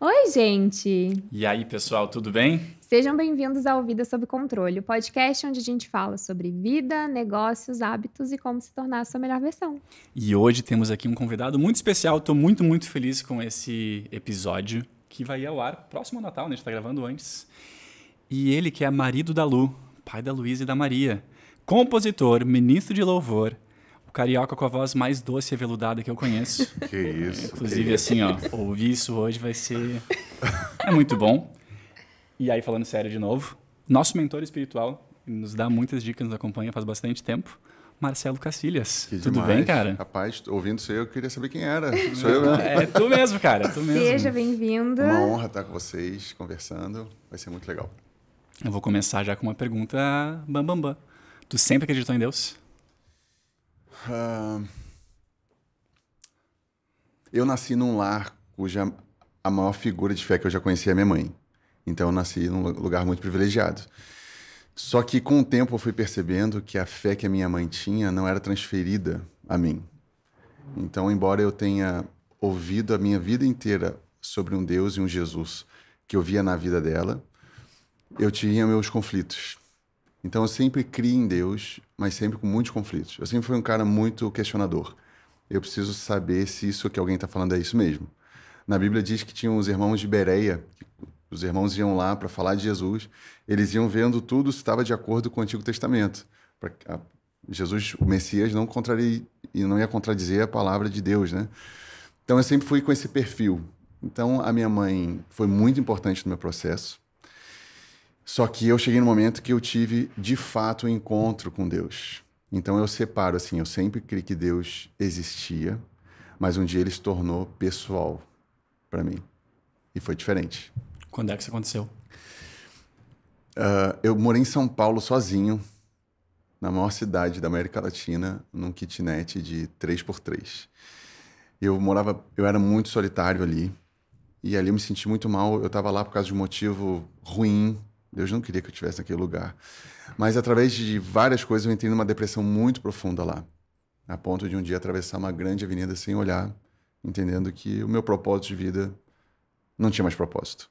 Oi, gente! E aí, pessoal, tudo bem? Sejam bem-vindos ao Vida Sob Controle, o podcast onde a gente fala sobre vida, negócios, hábitos e como se tornar a sua melhor versão. E hoje temos aqui um convidado muito especial. Estou muito feliz com esse episódio que vai ao ar próximo ao Natal, né? A gente está gravando antes. E ele que é marido da Lu, pai da Luísa e da Maria, compositor, ministro de louvor, o carioca com a voz mais doce e aveludada que eu conheço. Que isso. Inclusive, assim, ó, ouvir isso hoje vai ser... É muito bom. E aí, falando sério de novo, nosso mentor espiritual, nos dá muitas dicas, nos acompanha faz bastante tempo, Marcelo Cacilhas. Que Tudo demais. bem, cara? Rapaz, ouvindo isso aí, eu queria saber quem era. Sou eu, né? É tu mesmo, cara, tu mesmo. Seja bem-vindo. Uma honra estar com vocês, conversando. Vai ser muito legal. Eu vou começar já com uma pergunta bam. Tu sempre acreditou em Deus? Eu nasci num lar cuja a maior figura de fé que eu já conhecia é a minha mãe. Então eu nasci num lugar muito privilegiado. Só que com o tempo eu fui percebendo que a fé que a minha mãe tinha não era transferida a mim. Então, embora eu tenha ouvido a minha vida inteira sobre um Deus e um Jesus que eu via na vida dela, eu tinha meus conflitos. Então eu sempre criei em Deus, mas sempre com muitos conflitos. Eu sempre fui um cara muito questionador. Eu preciso saber se isso que alguém está falando é isso mesmo. Na Bíblia diz que tinham os irmãos de Bereia, os irmãos iam lá para falar de Jesus, eles iam vendo tudo se estava de acordo com o Antigo Testamento. Jesus, o Messias, não ia contradizer a palavra de Deus, né? Então eu sempre fui com esse perfil. Então a minha mãe foi muito importante no meu processo. Só que eu cheguei no momento que eu tive, de fato, um encontro com Deus. Então eu separo, assim, eu sempre criei que Deus existia, mas um dia ele se tornou pessoal para mim. E foi diferente. Quando é que isso aconteceu? Eu morei em São Paulo sozinho, na maior cidade da América Latina, num kitnet de 3x3. Eu era muito solitário ali, e ali eu me senti muito mal. Eu estava lá por causa de um motivo ruim. Deus não queria que eu estivesse naquele lugar. Mas através de várias coisas eu entrei numa depressão muito profunda lá, a ponto de um dia atravessar uma grande avenida sem olhar, entendendo que o meu propósito de vida não tinha mais propósito.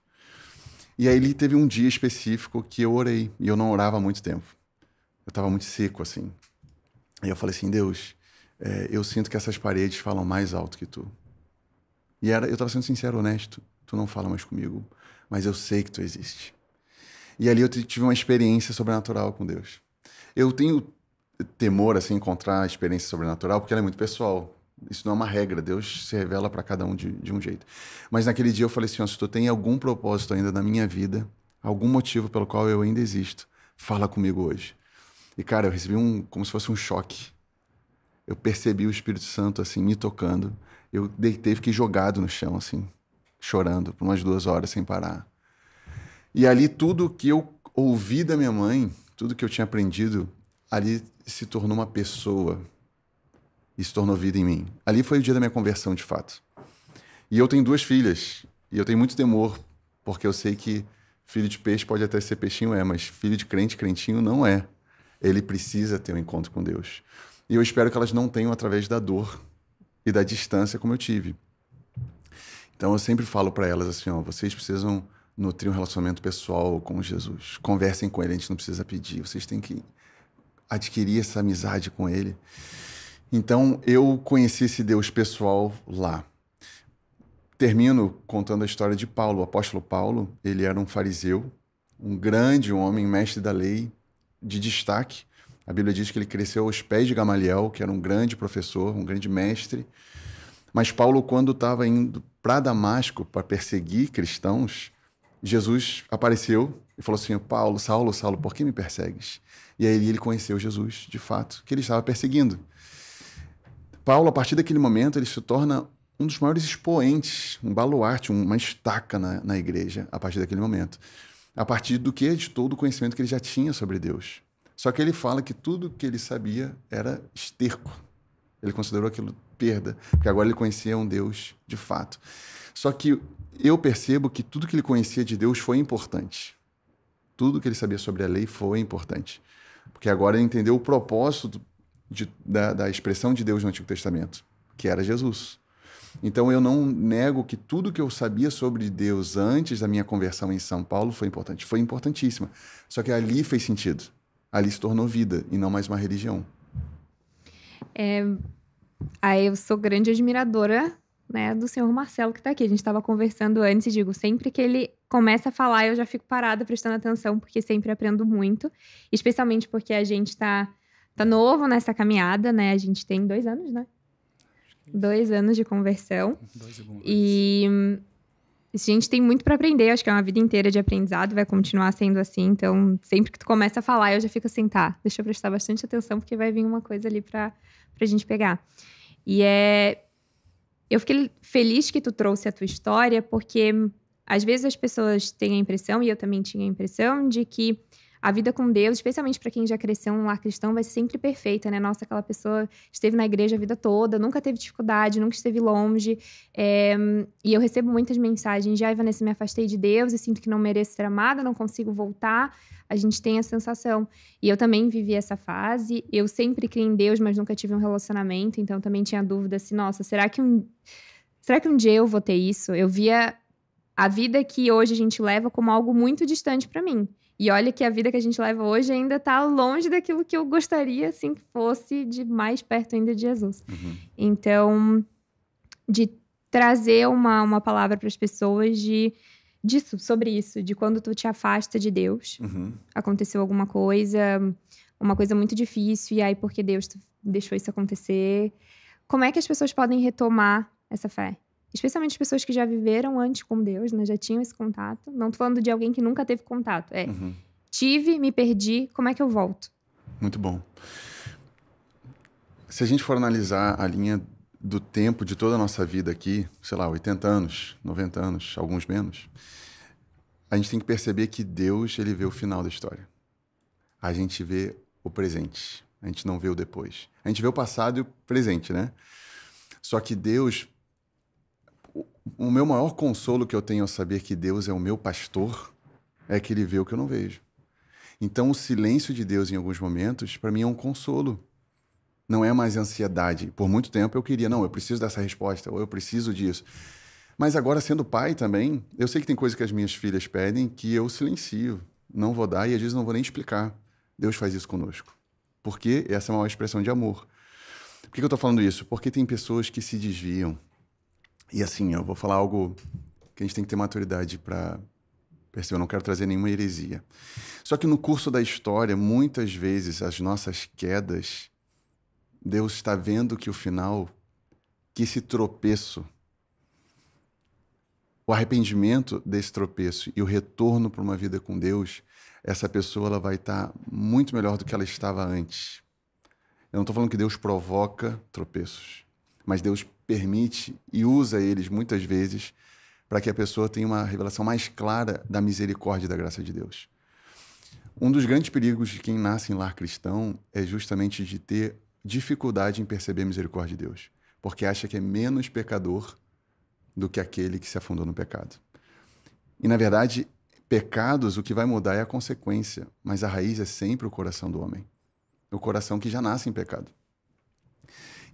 E aí teve um dia específico que eu orei, e eu não orava há muito tempo. Eu estava muito seco, assim. E eu falei assim, Deus, eu sinto que essas paredes falam mais alto que tu. E eu estava sendo sincero, honesto, tu não fala mais comigo, mas eu sei que tu existe. E ali eu tive uma experiência sobrenatural com Deus. Eu tenho temor, assim, encontrar a experiência sobrenatural, porque ela é muito pessoal. Isso não é uma regra, Deus se revela para cada um de um jeito. Mas naquele dia eu falei assim, se tu tem algum propósito ainda na minha vida, algum motivo pelo qual eu ainda existo, fala comigo hoje. E cara, eu recebi como se fosse um choque. Eu percebi o Espírito Santo, assim, me tocando. Eu deitei, fiquei jogado no chão, assim, chorando por umas 2 horas sem parar. E ali tudo que eu ouvi da minha mãe, tudo que eu tinha aprendido, ali se tornou uma pessoa. E se tornou vida em mim. Ali foi o dia da minha conversão, de fato. E eu tenho 2 filhas. E eu tenho muito temor, porque eu sei que filho de peixe pode até ser peixinho, mas filho de crente, crentinho, não é. Ele precisa ter um encontro com Deus. E eu espero que elas não tenham através da dor e da distância como eu tive. Então eu sempre falo para elas assim, ó, vocês precisam nutrir um relacionamento pessoal com Jesus. Conversem com ele, a gente não precisa pedir. Vocês têm que adquirir essa amizade com ele. Então, eu conheci esse Deus pessoal lá. Termino contando a história de Paulo. O apóstolo Paulo, ele era um fariseu, um grande homem, mestre da lei, de destaque. A Bíblia diz que ele cresceu aos pés de Gamaliel, que era um grande professor, um grande mestre. Mas Paulo, quando estava indo para Damasco para perseguir cristãos, Jesus apareceu e falou assim, Paulo, Saulo, Saulo, por que me persegues? E aí ele conheceu Jesus, de fato, que ele estava perseguindo. Paulo, a partir daquele momento, ele se torna um dos maiores expoentes, um baluarte, uma estaca na igreja, a partir daquele momento. A partir do que? De todo o conhecimento que ele já tinha sobre Deus. Só que ele fala que tudo que ele sabia era esterco. Ele considerou aquilo perda, porque agora ele conhecia um Deus de fato. Só que eu percebo que tudo que ele conhecia de Deus foi importante. Tudo que ele sabia sobre a lei foi importante. Porque agora ele entendeu o propósito da expressão de Deus no Antigo Testamento, que era Jesus. Então, eu não nego que tudo que eu sabia sobre Deus antes da minha conversão em São Paulo foi importante. Foi importantíssimo. Só que ali fez sentido. Ali se tornou vida e não mais uma religião. Aí eu sou grande admiradora, né, do senhor Marcelo que tá aqui. A gente estava conversando antes e digo, sempre que ele começa a falar, eu já fico parada prestando atenção, porque sempre aprendo muito. Especialmente porque a gente tá novo nessa caminhada, né? A gente tem 2 anos, né? 2 anos de conversão. 2 e alguma coisa. E a gente tem muito para aprender. Acho que é uma vida inteira de aprendizado, vai continuar sendo assim. Então, sempre que tu começa a falar, eu já fico assim, tá, deixa eu prestar bastante atenção, porque vai vir uma coisa ali pra gente pegar. Eu fiquei feliz que tu trouxe a tua história, porque às vezes as pessoas têm a impressão, e eu também tinha a impressão, de que a vida com Deus, especialmente para quem já cresceu num lar cristão, vai ser sempre perfeita, né? Nossa, aquela pessoa esteve na igreja a vida toda, nunca teve dificuldade, nunca esteve longe. E eu recebo muitas mensagens de, Vanessa, me afastei de Deus e sinto que não mereço ser amada, não consigo voltar. A gente tem a sensação. E eu também vivi essa fase. Eu sempre criei em Deus, mas nunca tive um relacionamento, então também tinha dúvida assim, nossa, será que um dia eu vou ter isso? Eu via a vida que hoje a gente leva como algo muito distante para mim. E olha que a vida que a gente leva hoje ainda tá longe daquilo que eu gostaria, assim, que fosse de mais perto ainda de Jesus. Uhum. Então, de trazer uma palavra para as pessoas sobre isso, de quando tu te afasta de Deus, aconteceu alguma coisa, uma coisa muito difícil, e aí porque Deus deixou isso acontecer. Como é que as pessoas podem retomar essa fé? Especialmente as pessoas que já viveram antes com Deus, né? Já tinham esse contato. Não tô falando de alguém que nunca teve contato. Tive, me perdi, como é que eu volto? Muito bom. Se a gente for analisar a linha do tempo de toda a nossa vida aqui, sei lá, 80 anos, 90 anos, alguns menos, a gente tem que perceber que Deus, ele vê o final da história. A gente vê o presente, a gente não vê o depois. A gente vê o passado e o presente, né? Só que Deus... O meu maior consolo que eu tenho ao saber que Deus é o meu pastor é que ele vê o que eu não vejo. Então, o silêncio de Deus em alguns momentos, para mim, é um consolo. Não é mais ansiedade. Por muito tempo eu queria, não, eu preciso dessa resposta, ou eu preciso disso. Mas agora, sendo pai também, eu sei que tem coisas que as minhas filhas pedem que eu silencio. Não vou dar e às vezes não vou nem explicar. Deus faz isso conosco. Porque essa é uma expressão de amor. Por que eu estou falando isso? Porque tem pessoas que se desviam. E assim, eu vou falar algo que a gente tem que ter maturidade para perceber. Eu não quero trazer nenhuma heresia. Só que no curso da história, muitas vezes, as nossas quedas, Deus está vendo que o final, que esse tropeço, o arrependimento desse tropeço e o retorno para uma vida com Deus, essa pessoa ela vai estar muito melhor do que ela estava antes. Eu não estou falando que Deus provoca tropeços, mas Deus permite e usa eles muitas vezes para que a pessoa tenha uma revelação mais clara da misericórdia e da graça de Deus. Um dos grandes perigos de quem nasce em lar cristão é justamente de ter dificuldade em perceber a misericórdia de Deus, porque acha que é menos pecador do que aquele que se afundou no pecado. E, na verdade, pecados, o que vai mudar é a consequência, mas a raiz é sempre o coração do homem, o coração que já nasce em pecado.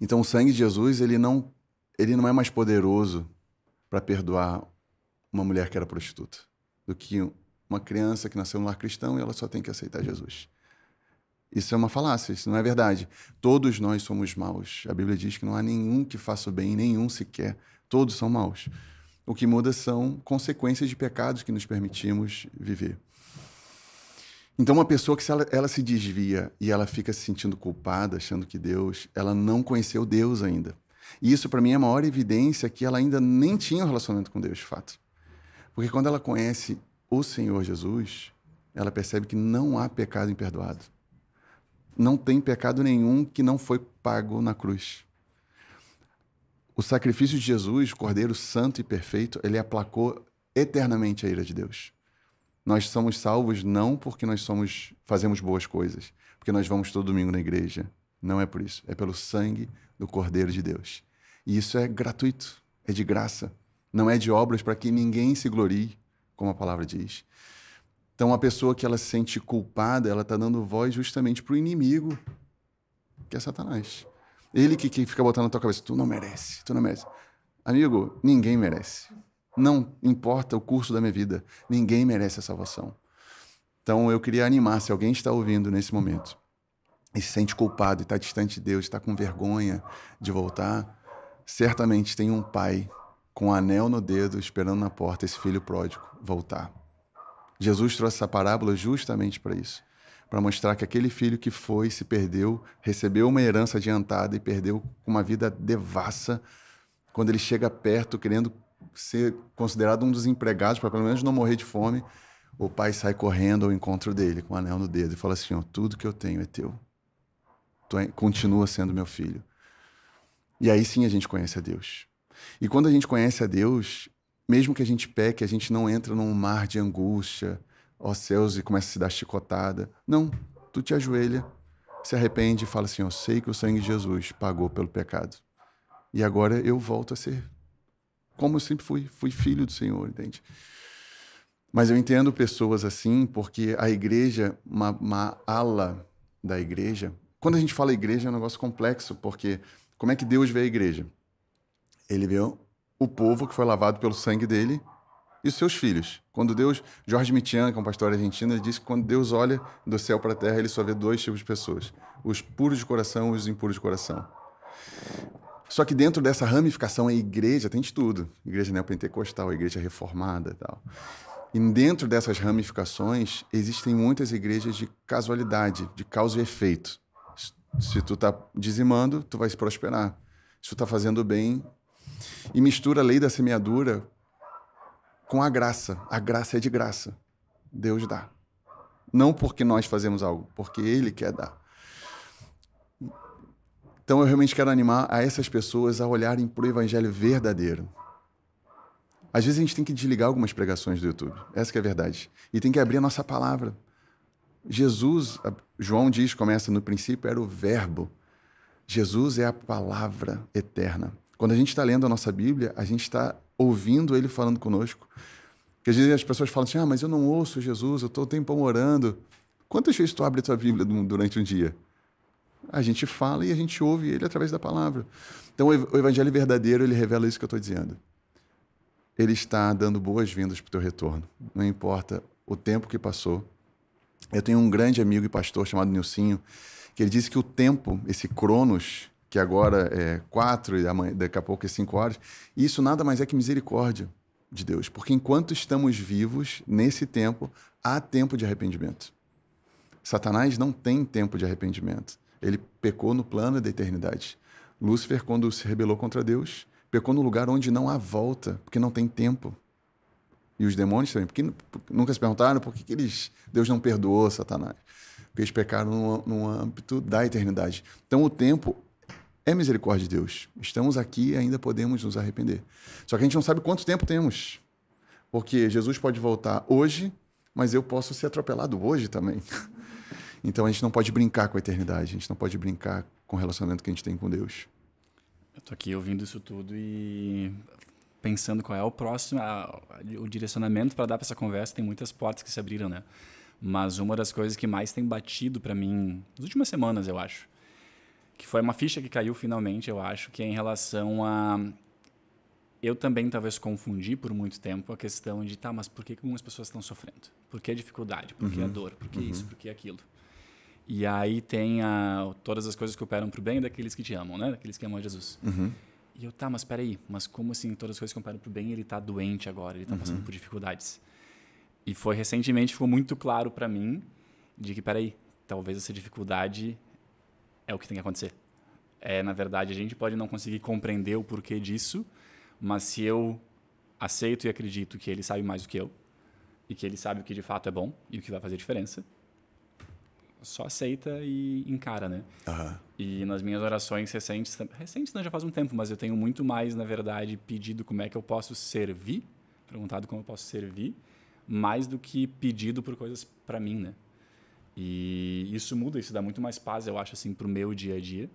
Então, o sangue de Jesus, ele não é mais poderoso para perdoar uma mulher que era prostituta do que uma criança que nasceu no lar cristão e ela só tem que aceitar Jesus. Isso é uma falácia, isso não é verdade. Todos nós somos maus. A Bíblia diz que não há nenhum que faça o bem, nenhum sequer. Todos são maus. O que muda são consequências de pecados que nos permitimos viver. Então, uma pessoa que ela se desvia e ela fica se sentindo culpada, achando que ela não conheceu Deus ainda. E isso, para mim, é a maior evidência que ela ainda nem tinha um relacionamento com Deus, de fato. Porque quando ela conhece o Senhor Jesus, ela percebe que não há pecado imperdoado. Não tem pecado nenhum que não foi pago na cruz. O sacrifício de Jesus, o Cordeiro Santo e Perfeito, ele aplacou eternamente a ira de Deus. Nós somos salvos não porque nós fazemos boas coisas, porque nós vamos todo domingo na igreja. Não é por isso. É pelo sangue do Cordeiro de Deus. E isso é gratuito, é de graça. Não é de obras para que ninguém se glorie, como a palavra diz. Então, a pessoa que ela se sente culpada, ela está dando voz justamente para o inimigo, que é Satanás. Ele que fica botando na tua cabeça, tu não merece, tu não merece. Amigo, ninguém merece. Não importa o curso da minha vida, ninguém merece a salvação. Então, eu queria animar, se alguém está ouvindo nesse momento e se sente culpado e está distante de Deus, está com vergonha de voltar, certamente tem um pai com um anel no dedo, esperando na porta esse filho pródigo voltar. Jesus trouxe essa parábola justamente para isso, para mostrar que aquele filho que foi, se perdeu, recebeu uma herança adiantada e perdeu uma vida devassa, quando ele chega perto, querendo ser considerado um dos empregados, para pelo menos não morrer de fome, o pai sai correndo ao encontro dele, com o anel no dedo, e fala assim, ó, tudo que eu tenho é teu. Continua sendo meu filho. E aí sim a gente conhece a Deus. E quando a gente conhece a Deus, mesmo que a gente peque, a gente não entra num mar de angústia, ó céus, e começa a se dar chicotada. Não, tu te ajoelha, se arrepende e fala assim, eu sei que o sangue de Jesus pagou pelo pecado. E agora eu volto a ser como eu sempre fui filho do Senhor, entende? Mas eu entendo pessoas assim, porque a igreja, uma ala da igreja, quando a gente fala igreja é um negócio complexo, porque como é que Deus vê a igreja? Ele vê o povo que foi lavado pelo sangue dele e os seus filhos. Quando Deus, Jorge Mitian, que é um pastor argentino, ele diz que quando Deus olha do céu para a terra, ele só vê 2 tipos de pessoas, os puros de coração e os impuros de coração. Só que dentro dessa ramificação, a igreja tem de tudo. Igreja neopentecostal, igreja reformada e tal. E dentro dessas ramificações, existem muitas igrejas de casualidade, de causa e efeito. Se tu tá dizimando, tu vai se prosperar. Se tu tá fazendo bem. E mistura a lei da semeadura com a graça. A graça é de graça. Deus dá. Não porque nós fazemos algo, porque Ele quer dar. Então eu realmente quero animar a essas pessoas a olharem para o evangelho verdadeiro. Às vezes a gente tem que desligar algumas pregações do YouTube. Essa que é a verdade. E tem que abrir a nossa palavra. Jesus, João diz, começa no princípio, era o verbo. Jesus é a palavra eterna. Quando a gente está lendo a nossa Bíblia, a gente está ouvindo Ele falando conosco. Porque às vezes as pessoas falam assim, mas eu não ouço Jesus, eu estou o tempo orando. Quantas vezes tu abre a tua Bíblia durante um dia? A gente fala e a gente ouve Ele através da palavra. Então o evangelho verdadeiro, ele revela isso que eu estou dizendo. Ele está dando boas-vindas para o teu retorno. Não importa o tempo que passou. Eu tenho um grande amigo e pastor chamado Nilcinho, que ele disse que o tempo, esse cronos, que agora é 4 e daqui a pouco é 5 horas, isso nada mais é que misericórdia de Deus. Porque enquanto estamos vivos, nesse tempo, há tempo de arrependimento. Satanás não tem tempo de arrependimento. Ele pecou no plano da eternidade. Lúcifer, quando se rebelou contra Deus, pecou no lugar onde não há volta, porque não tem tempo. E os demônios também, porque nunca se perguntaram por que Deus não perdoou Satanás. Porque eles pecaram no âmbito da eternidade. Então o tempo é misericórdia de Deus. Estamos aqui e ainda podemos nos arrepender. Só que a gente não sabe quanto tempo temos. Porque Jesus pode voltar hoje, mas eu posso ser atropelado hoje também. Então a gente não pode brincar com a eternidade, a gente não pode brincar com o relacionamento que a gente tem com Deus. Eu tô aqui ouvindo isso tudo e pensando qual é o próximo, o direcionamento para dar para essa conversa. Tem muitas portas que se abriram, né? Mas uma das coisas que mais tem batido para mim nas últimas semanas, eu acho, que foi uma ficha que caiu finalmente, eu acho, que é em relação a... Eu também talvez confundi por muito tempo a questão de, mas por que algumas pessoas estão sofrendo? Por que a dificuldade? Por que a dor? Por que isso? Por que aquilo? E aí tem todas as coisas que operam para o bem daqueles que te amam, né? Daqueles que amam a Jesus. E eu, mas peraí, mas como assim todas as coisas que operam para o bem, ele está doente agora, ele está passando por dificuldades? E foi recentemente, ficou muito claro para mim de que, peraí, talvez essa dificuldade é o que tem que acontecer. Na verdade, a gente pode não conseguir compreender o porquê disso, mas se eu aceito e acredito que ele sabe mais do que eu, e que ele sabe o que de fato é bom e o que vai fazer diferença, só aceita e encara, né? E nas minhas orações recentes não, já faz um tempo, mas eu tenho muito mais, na verdade, pedido como é que eu posso servir, perguntado como eu posso servir, mais do que pedido por coisas para mim, né? E isso muda, isso dá muito mais paz, eu acho, assim, pro meu dia a dia.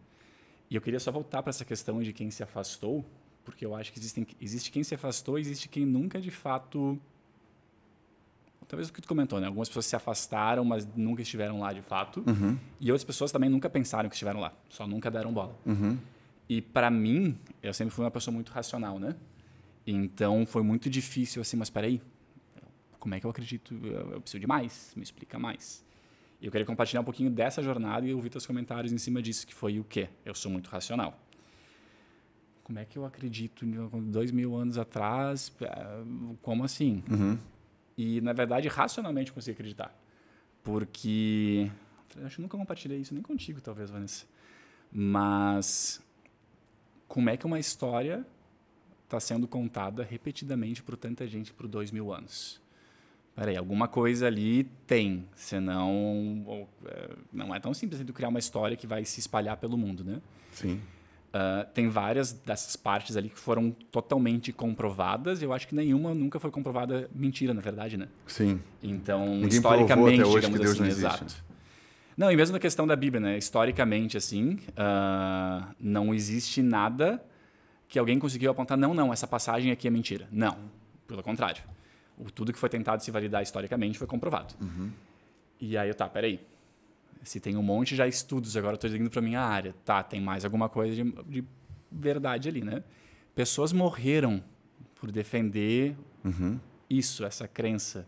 E eu queria só voltar para essa questão de quem se afastou, porque eu acho que existe quem se afastou, existe quem nunca, de fato... Talvez o que tu comentou, né? Algumas pessoas se afastaram, mas nunca estiveram lá de fato. E outras pessoas também nunca pensaram que estiveram lá. Só nunca deram bola. E para mim, eu sempre fui uma pessoa muito racional, né? Então foi muito difícil assim, mas espera aí, como é que eu acredito? Eu preciso de mais, me explica mais. E eu queria compartilhar um pouquinho dessa jornada e ouvir teus comentários em cima disso, que foi o quê? Eu sou muito racional. Como é que eu acredito 2000 anos atrás? Como assim? E, na verdade, racionalmente eu consegui acreditar. Porque... eu acho que nunca compartilhei isso, nem contigo, talvez, Vanessa. Mas... como é que uma história está sendo contada repetidamente por tanta gente por 2000 anos? Peraí, alguma coisa ali tem, senão não é tão simples de criar uma história que vai se espalhar pelo mundo, né? Sim. Tem várias dessas partes ali que foram totalmente comprovadas. Eu acho que nenhuma nunca foi comprovada mentira, na verdade, né? Sim. Então, Ninguém historicamente, provou até hoje digamos que Deus assim, não existe. exato. Não, e mesmo na questão da Bíblia, né? Historicamente, assim, não existe nada que alguém conseguiu apontar, não, essa passagem aqui é mentira. Não, pelo contrário. Tudo que foi tentado se validar historicamente foi comprovado. E aí peraí. Se tem um monte já estudos, agora eu estou indo para minha área. Tem mais alguma coisa de verdade ali, né? Pessoas morreram por defender isso, essa crença.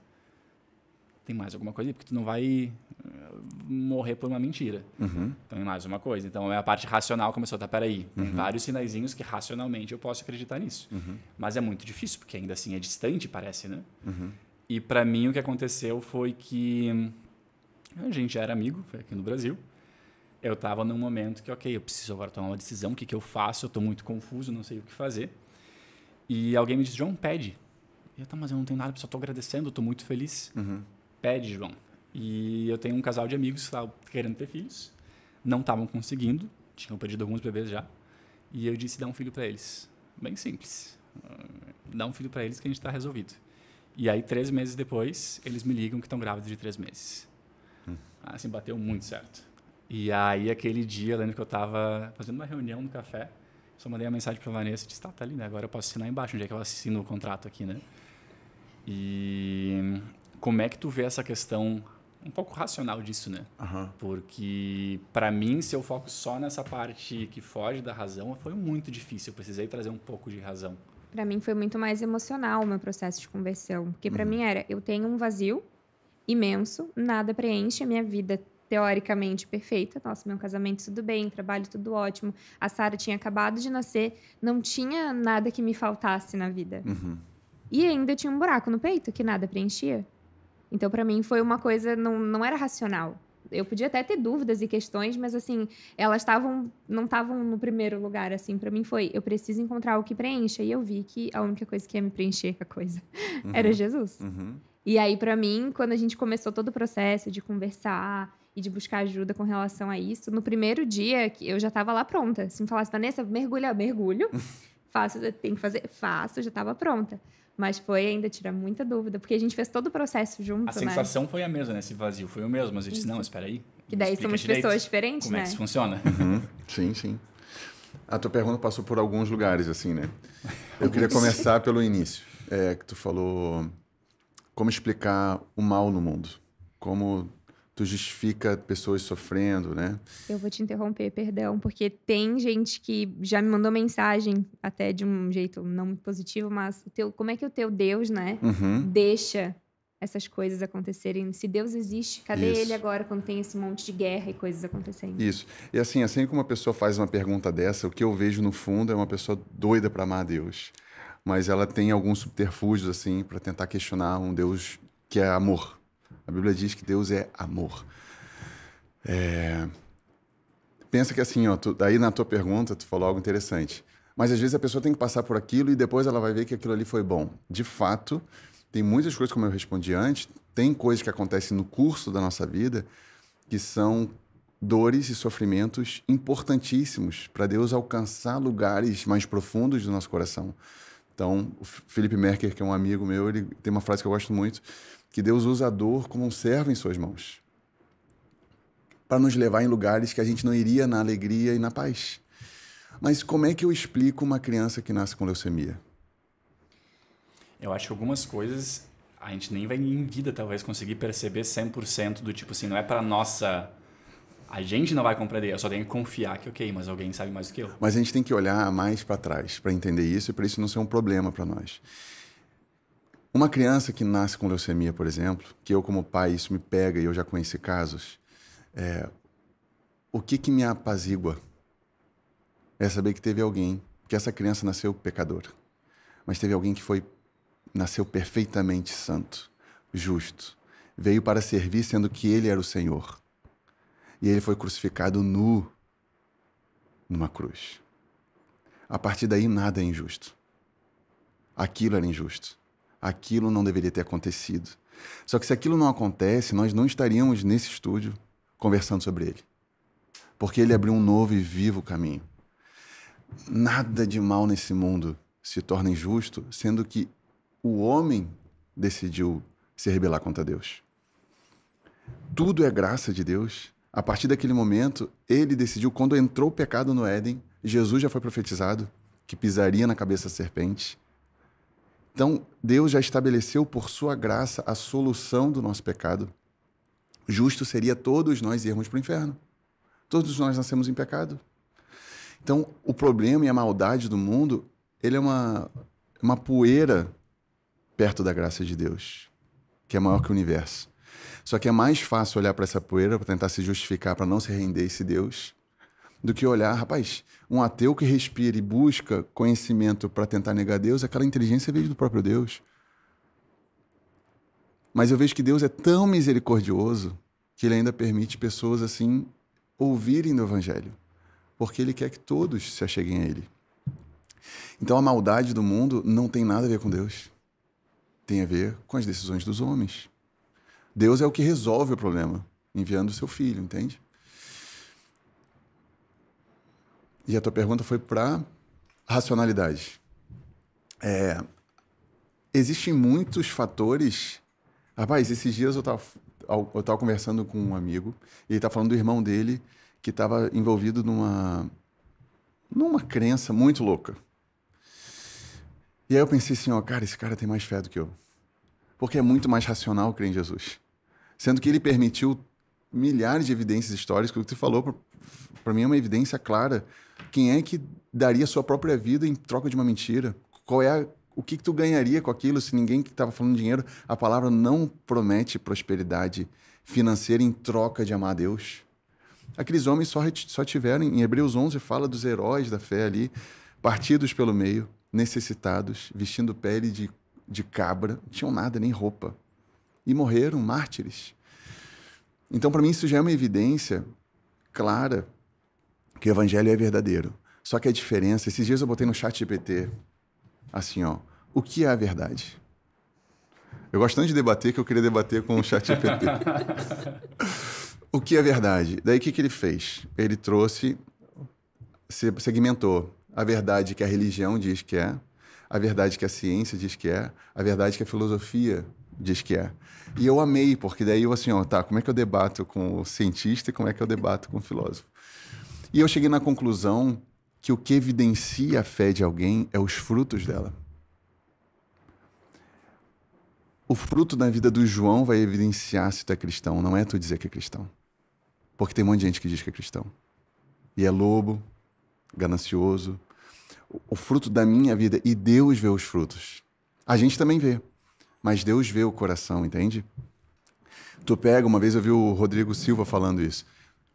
Tem mais alguma coisa aí, porque tu não vai morrer por uma mentira. Então, tem mais uma coisa. Então, a parte racional começou a peraí. Tem vários sinaizinhos que racionalmente eu posso acreditar nisso. Mas é muito difícil, porque ainda assim é distante, parece, né? E para mim o que aconteceu foi que a gente já era amigo, foi aqui no Brasil. Eu estava num momento que, eu preciso agora tomar uma decisão, o que eu faço? Eu estou muito confuso, não sei o que fazer. E alguém me disse, João, pede. Mas eu não tenho nada, só estou agradecendo, estou muito feliz. Pede, João. E eu tenho um casal de amigos que estavam querendo ter filhos, não estavam conseguindo, tinham perdido alguns bebês já. E eu disse, dá um filho para eles. Bem simples. Dá um filho para eles que a gente está resolvido. E aí, 3 meses depois, eles me ligam que estão grávidos de 3 meses. Assim, bateu muito certo. E aí, aquele dia, eu lembro que eu estava fazendo uma reunião no café, só mandei uma mensagem para a Vanessa e disse, tá ali, né? Agora eu posso assinar embaixo, onde é que eu assino o contrato aqui, né? E como é que tu vê essa questão um pouco racional disso, né? Porque, para mim, se eu foco só nessa parte que foge da razão, foi muito difícil. Eu precisei trazer um pouco de razão. Para mim, foi muito mais emocional o meu processo de conversão. Porque, para mim, eu tenho um vazio imenso, nada preenche a minha vida teoricamente perfeita. Nossa, meu casamento tudo bem, trabalho tudo ótimo. A Sara tinha acabado de nascer, não tinha nada que me faltasse na vida. E ainda tinha um buraco no peito que nada preenchia. Então, para mim, foi uma coisa, não era racional. Eu podia até ter dúvidas e questões, mas, assim, elas não estavam no primeiro lugar, assim. Para mim foi, eu preciso encontrar o que preencha. E eu vi que a única coisa que ia me preencher era Jesus. E aí, para mim, quando a gente começou todo o processo de conversar e de buscar ajuda com relação a isso, no primeiro dia, eu já estava lá pronta. Se me falasse, Vanessa, mergulho. Faço, tem que fazer, faço, já estava pronta. Mas foi ainda tirar muita dúvida, porque a gente fez todo o processo junto, A sensação foi a mesma, né? Esse vazio foi o mesmo, mas eu disse, não, espera aí. Que daí somos pessoas diferentes, como né? Como é que isso funciona? Sim. A tua pergunta passou por alguns lugares, assim, né? Eu queria começar pelo início, que tu falou como explicar o mal no mundo, como tu justifica pessoas sofrendo, né? Eu vou te interromper, perdão, porque tem gente que já me mandou mensagem, até de um jeito não muito positivo, mas como é que o teu Deus, né, deixa essas coisas acontecerem? Se Deus existe, cadê ele agora quando tem esse monte de guerra e coisas acontecendo? Isso. E assim como uma pessoa faz uma pergunta dessa, o que eu vejo no fundo é uma pessoa doida para amar a Deus. Mas ela tem alguns subterfúgios, assim, para tentar questionar um Deus que é amor. A Bíblia diz que Deus é amor. Pensa que assim, aí na tua pergunta, tu falou algo interessante. Mas às vezes a pessoa tem que passar por aquilo e depois ela vai ver que aquilo ali foi bom. De fato, tem muitas coisas, como eu respondi antes, tem coisas que acontecem no curso da nossa vida que são dores e sofrimentos importantíssimos para Deus alcançar lugares mais profundos do nosso coração. Então, o Philip Merker, que é um amigo meu, ele tem uma frase que eu gosto muito, que Deus usa a dor como um servo em suas mãos, para nos levar em lugares que a gente não iria na alegria e na paz. Mas como é que eu explico uma criança que nasce com leucemia? Eu acho que algumas coisas a gente nem vai em vida talvez conseguir perceber 100% do tipo assim, não é para nossa A gente não vai compreender, eu só tenho que confiar que, ok, mas alguém sabe mais do que eu. Mas a gente tem que olhar mais para trás para entender isso e para isso não ser um problema para nós. Uma criança que nasce com leucemia, por exemplo, que eu como pai, isso me pega e eu já conheci casos, o que me apazigua é saber que teve alguém, que essa criança nasceu pecador, mas teve alguém que nasceu perfeitamente santo, justo, veio para servir sendo que ele era o Senhor. E ele foi crucificado nu numa cruz. A partir daí, nada é injusto. Aquilo era injusto. Aquilo não deveria ter acontecido. Só que se aquilo não acontece, nós não estaríamos nesse estúdio conversando sobre ele. Porque ele abriu um novo e vivo caminho. Nada de mal nesse mundo se torna injusto, sendo que o homem decidiu se rebelar contra Deus. Tudo é graça de Deus. A partir daquele momento, ele decidiu, quando entrou o pecado no Éden, Jesus já foi profetizado, que pisaria na cabeça da serpente. Então, Deus já estabeleceu por sua graça a solução do nosso pecado. Justo seria todos nós irmos para o inferno. Todos nós nascemos em pecado. Então, o problema e a maldade do mundo, ele é uma poeira perto da graça de Deus, que é maior que o universo. Só que é mais fácil olhar para essa poeira para tentar se justificar, para não se render a esse Deus, do que olhar, rapaz, um ateu que respira e busca conhecimento para tentar negar Deus, aquela inteligência veio do próprio Deus. Mas eu vejo que Deus é tão misericordioso que ele ainda permite pessoas assim ouvirem do Evangelho, porque ele quer que todos se acheguem a ele. Então a maldade do mundo não tem nada a ver com Deus. Tem a ver com as decisões dos homens. Deus é o que resolve o problema, enviando o seu filho, entende? E a tua pergunta foi para racionalidade. Existem muitos fatores. Rapaz, esses dias eu estava conversando com um amigo e ele estava falando do irmão dele que estava envolvido numa crença muito louca. E aí eu pensei assim, cara, esse cara tem mais fé do que eu. Porque é muito mais racional crer em Jesus. Sendo que ele permitiu milhares de evidências históricas. O que você falou, para mim, é uma evidência clara. Quem é que daria sua própria vida em troca de uma mentira? O que tu ganharia com aquilo se ninguém que estava falando de dinheiro... A palavra não promete prosperidade financeira em troca de amar a Deus. Aqueles homens só tiveram... Em Hebreus 11 fala dos heróis da fé ali, partidos pelo meio, necessitados, vestindo pele de cabra, não tinham nada, nem roupa. E morreram mártires. Então, para mim, isso já é uma evidência clara que o evangelho é verdadeiro. Só que a diferença... Esses dias eu botei no ChatGPT, assim, o que é a verdade? Eu gosto tanto de debater que eu queria debater com o ChatGPT. O que é verdade? Daí, o que ele fez? Ele trouxe, segmentou a verdade que a religião diz que é, a verdade que a ciência diz que é, a verdade que a filosofia diz que é. E eu amei, porque daí eu assim, como é que eu debato com o cientista e como é que eu debato com o filósofo? E eu cheguei na conclusão que o que evidencia a fé de alguém é os frutos dela. O fruto na vida do João vai evidenciar se tu é cristão, não é tu dizer que é cristão. Porque tem um monte de gente que diz que é cristão. E é lobo, ganancioso. O fruto da minha vida, e Deus vê os frutos. A gente também vê, mas Deus vê o coração, entende? Tu pega, uma vez eu vi o Rodrigo Silva falando isso,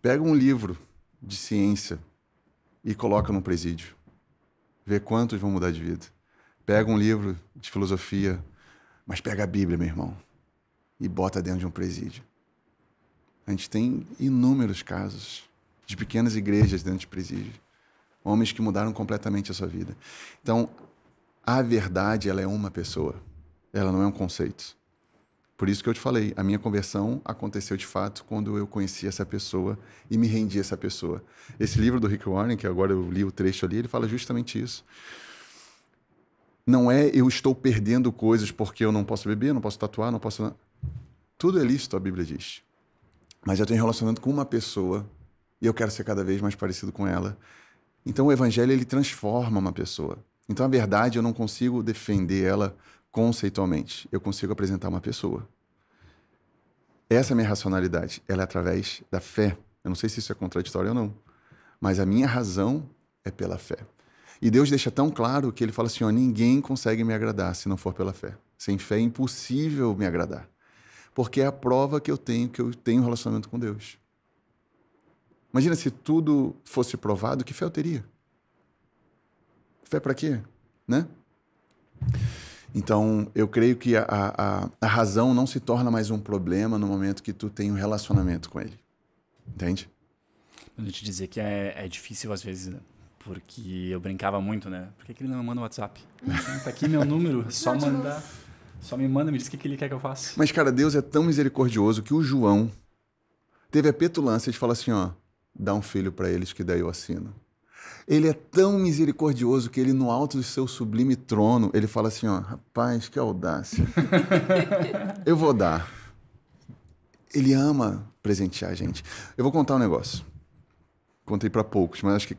pega um livro de ciência e coloca num presídio. Vê quantos vão mudar de vida. Pega um livro de filosofia, mas pega a Bíblia, meu irmão, e bota dentro de um presídio. A gente tem inúmeros casos de pequenas igrejas dentro de presídio. Homens que mudaram completamente a sua vida. Então, a verdade, ela é uma pessoa. Ela não é um conceito. Por isso que eu te falei, a minha conversão aconteceu de fato quando eu conheci essa pessoa e me rendi a essa pessoa. Esse livro do Rick Warren, que agora eu li o trecho ali, ele fala justamente isso. Não é eu estou perdendo coisas porque eu não posso beber, não posso tatuar, não posso... Tudo é lícito, a Bíblia diz. Mas eu tenho relacionamento com uma pessoa e eu quero ser cada vez mais parecido com ela. Então o evangelho, ele transforma uma pessoa. Então a verdade, eu não consigo defender ela conceitualmente. Eu consigo apresentar uma pessoa. Essa é a minha racionalidade. Ela é através da fé Eu não sei se isso é contraditório ou não. Mas a minha razão é pela fé. E Deus deixa tão claro que ele fala assim, ó, ninguém consegue me agradar se não for pela fé. Sem fé é impossível me agradar. Porque é a prova que eu tenho um relacionamento com Deus. Imagina se tudo fosse provado, que fé eu teria? Fé para quê? Né? Então, eu creio que a razão não se torna mais um problema no momento que tu tem um relacionamento com ele. Entende? Eu te dizer que é difícil às vezes, né? Porque eu brincava muito, né? Por que ele não me manda um WhatsApp? Tá aqui meu número, é só mandar. Só me manda, me diz o que ele quer que eu faça. Mas, cara, Deus é tão misericordioso que o João teve a petulância de falar assim, ó, dá um filho para eles que daí eu assino. Ele é tão misericordioso que ele, no alto do seu sublime trono, ele fala assim, ó, rapaz, que audácia. Eu vou dar. Ele ama presentear a gente. Eu vou contar um negócio. Contei para poucos, mas acho que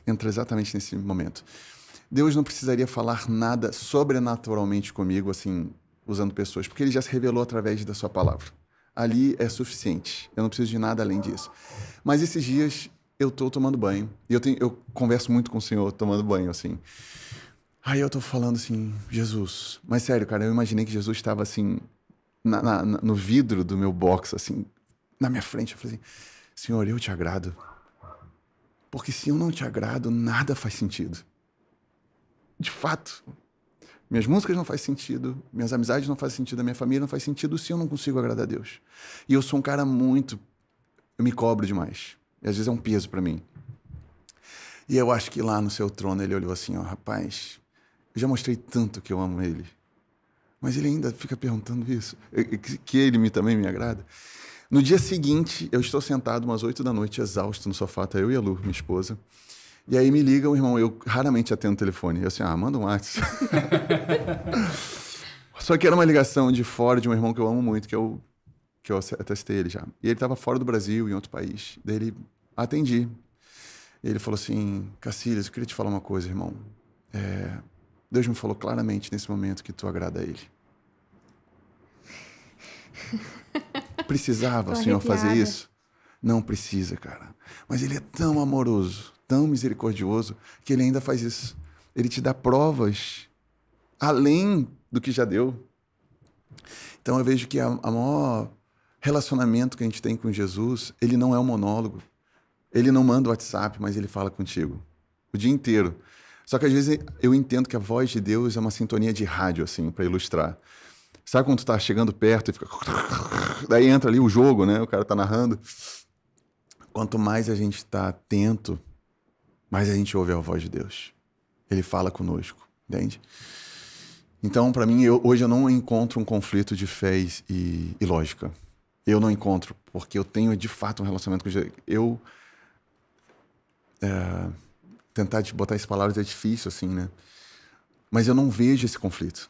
entra exatamente nesse momento. Deus não precisaria falar nada sobrenaturalmente comigo, assim, usando pessoas, porque ele já se revelou através da sua palavra. Ali é suficiente. Eu não preciso de nada além disso. Mas esses dias eu estou tomando banho. E eu converso muito com o Senhor tomando banho, assim. Aí eu estou falando assim, Jesus. Mas sério, cara, eu imaginei que Jesus estava assim, no vidro do meu box, assim, na minha frente. Eu falei assim, Senhor, eu te agrado. Porque se eu não te agrado, nada faz sentido. De fato. Minhas músicas não fazem sentido, minhas amizades não fazem sentido, a minha família não faz sentido se eu não consigo agradar a Deus. E eu sou um cara eu me cobro demais. E às vezes é um peso para mim. E eu acho que lá no seu trono ele olhou assim, ó, rapaz, eu já mostrei tanto que eu amo ele, mas ele ainda fica perguntando isso, que ele também me agrada. No dia seguinte, eu estou sentado umas 8 da noite, exausto no sofá, tá eu e a Lu, minha esposa. E aí me liga um irmão, eu raramente atendo o telefone. Eu assim, manda um WhatsApp. Só que era uma ligação de fora de um irmão que eu amo muito, que eu atestei ele já. E ele estava fora do Brasil, em outro país. Daí ele atendi. E ele falou assim, Cacilhas, eu queria te falar uma coisa, irmão. Deus me falou claramente nesse momento que tu agrada a ele. Precisava o Senhor fazer isso? Não precisa, cara. Mas ele é tão amoroso, tão misericordioso, que ele ainda faz isso. Ele te dá provas além do que já deu. Então eu vejo que a maior relacionamento que a gente tem com Jesus, ele não é um monólogo. Ele não manda o WhatsApp, mas ele fala contigo o dia inteiro. Só que às vezes eu entendo que a voz de Deus é uma sintonia de rádio, assim, para ilustrar. Sabe quando tu tá chegando perto e fica... Daí entra ali o jogo, né? O cara tá narrando. Quanto mais a gente está atento, mais a gente ouve a voz de Deus. Ele fala conosco, entende? Então, para mim, hoje eu não encontro um conflito de fé e lógica. Eu não encontro, porque eu tenho, de fato, um relacionamento com Deus. Tentar botar essas palavras é difícil, assim, né? Mas eu não vejo esse conflito.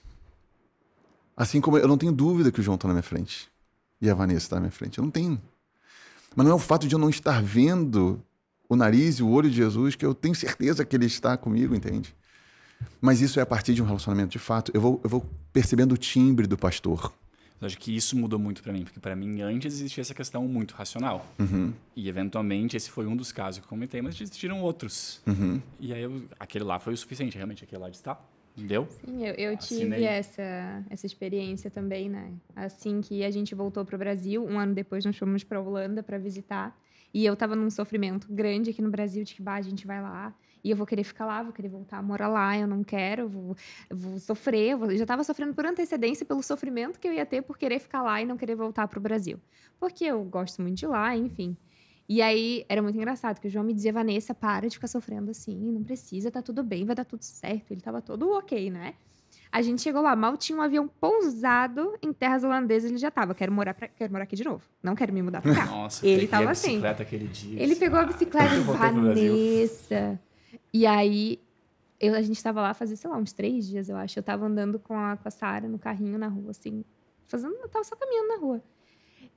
Assim como eu não tenho dúvida que o João está na minha frente. E a Vanessa está na minha frente. Eu não tenho. Mas não é o fato de eu não estar vendo o nariz e o olho de Jesus que eu tenho certeza que ele está comigo, entende? Mas isso é a partir de um relacionamento de fato. Eu vou percebendo o timbre do pastor. Eu acho que isso mudou muito para mim, porque para mim antes existia essa questão muito racional. Uhum. E eventualmente esse foi um dos casos que eu comentei, mas existiram outros. Uhum. E aí aquele lá foi o suficiente, realmente aquele lá de estar. Deu? Sim, eu tive essa experiência também, né? Assim que a gente voltou para o Brasil, um ano depois nós fomos para a Holanda para visitar. E eu tava num sofrimento grande aqui no Brasil, de que a gente vai lá e eu vou querer ficar lá, vou querer voltar a morar lá, eu não quero, vou sofrer. Eu já tava sofrendo por antecedência pelo sofrimento que eu ia ter por querer ficar lá e não querer voltar para o Brasil. Porque eu gosto muito de lá, enfim. E aí, era muito engraçado, que o João me dizia, Vanessa, para de ficar sofrendo assim, não precisa, tá tudo bem, vai dar tudo certo. Ele tava todo ok, né? A gente chegou lá, mal tinha um avião pousado em terras holandesas, ele já tava, quero morar aqui de novo, não quero me mudar pra cá. Nossa, ele tava assim. Bicicleta aquele dia, ele pegou a bicicleta, Vanessa. E aí, a gente tava lá fazia, sei lá, uns 3 dias, eu acho. Eu tava andando com a Sara no carrinho na rua, assim, eu tava só caminhando na rua.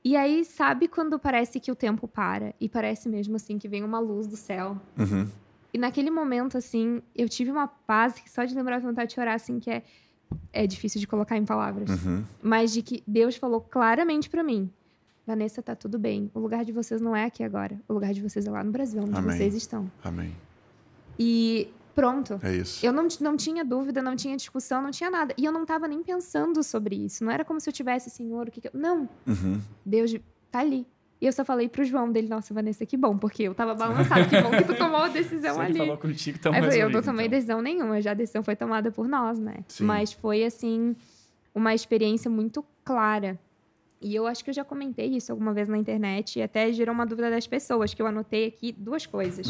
E aí, sabe quando parece que o tempo para? E parece mesmo, assim, que vem uma luz do céu. Uhum. E naquele momento, assim, eu tive uma paz que só de lembrar de vontade de chorar, assim, que é difícil de colocar em palavras. Uhum. Mas de que Deus falou claramente pra mim, Vanessa, tá tudo bem. O lugar de vocês não é aqui agora. O lugar de vocês é lá no Brasil, onde Amém. vocês estão. Amém. E pronto. É isso. Eu não tinha dúvida, não tinha discussão, não tinha nada. E eu não tava nem pensando sobre isso. Não era como se eu tivesse, Senhor, o que eu... Não. Deus tá ali. E eu só falei pro João dele, nossa, Vanessa, que bom, porque eu tava balançada. Que bom que tu tomou a decisão ali. Ele falou contigo, então Aí eu falei, eu não tomei decisão nenhuma, já a decisão foi tomada por nós, né? Sim. Mas foi, assim, uma experiência muito clara. E eu acho que eu já comentei isso alguma vez na internet e até gerou uma dúvida das pessoas, que eu anotei aqui 2 coisas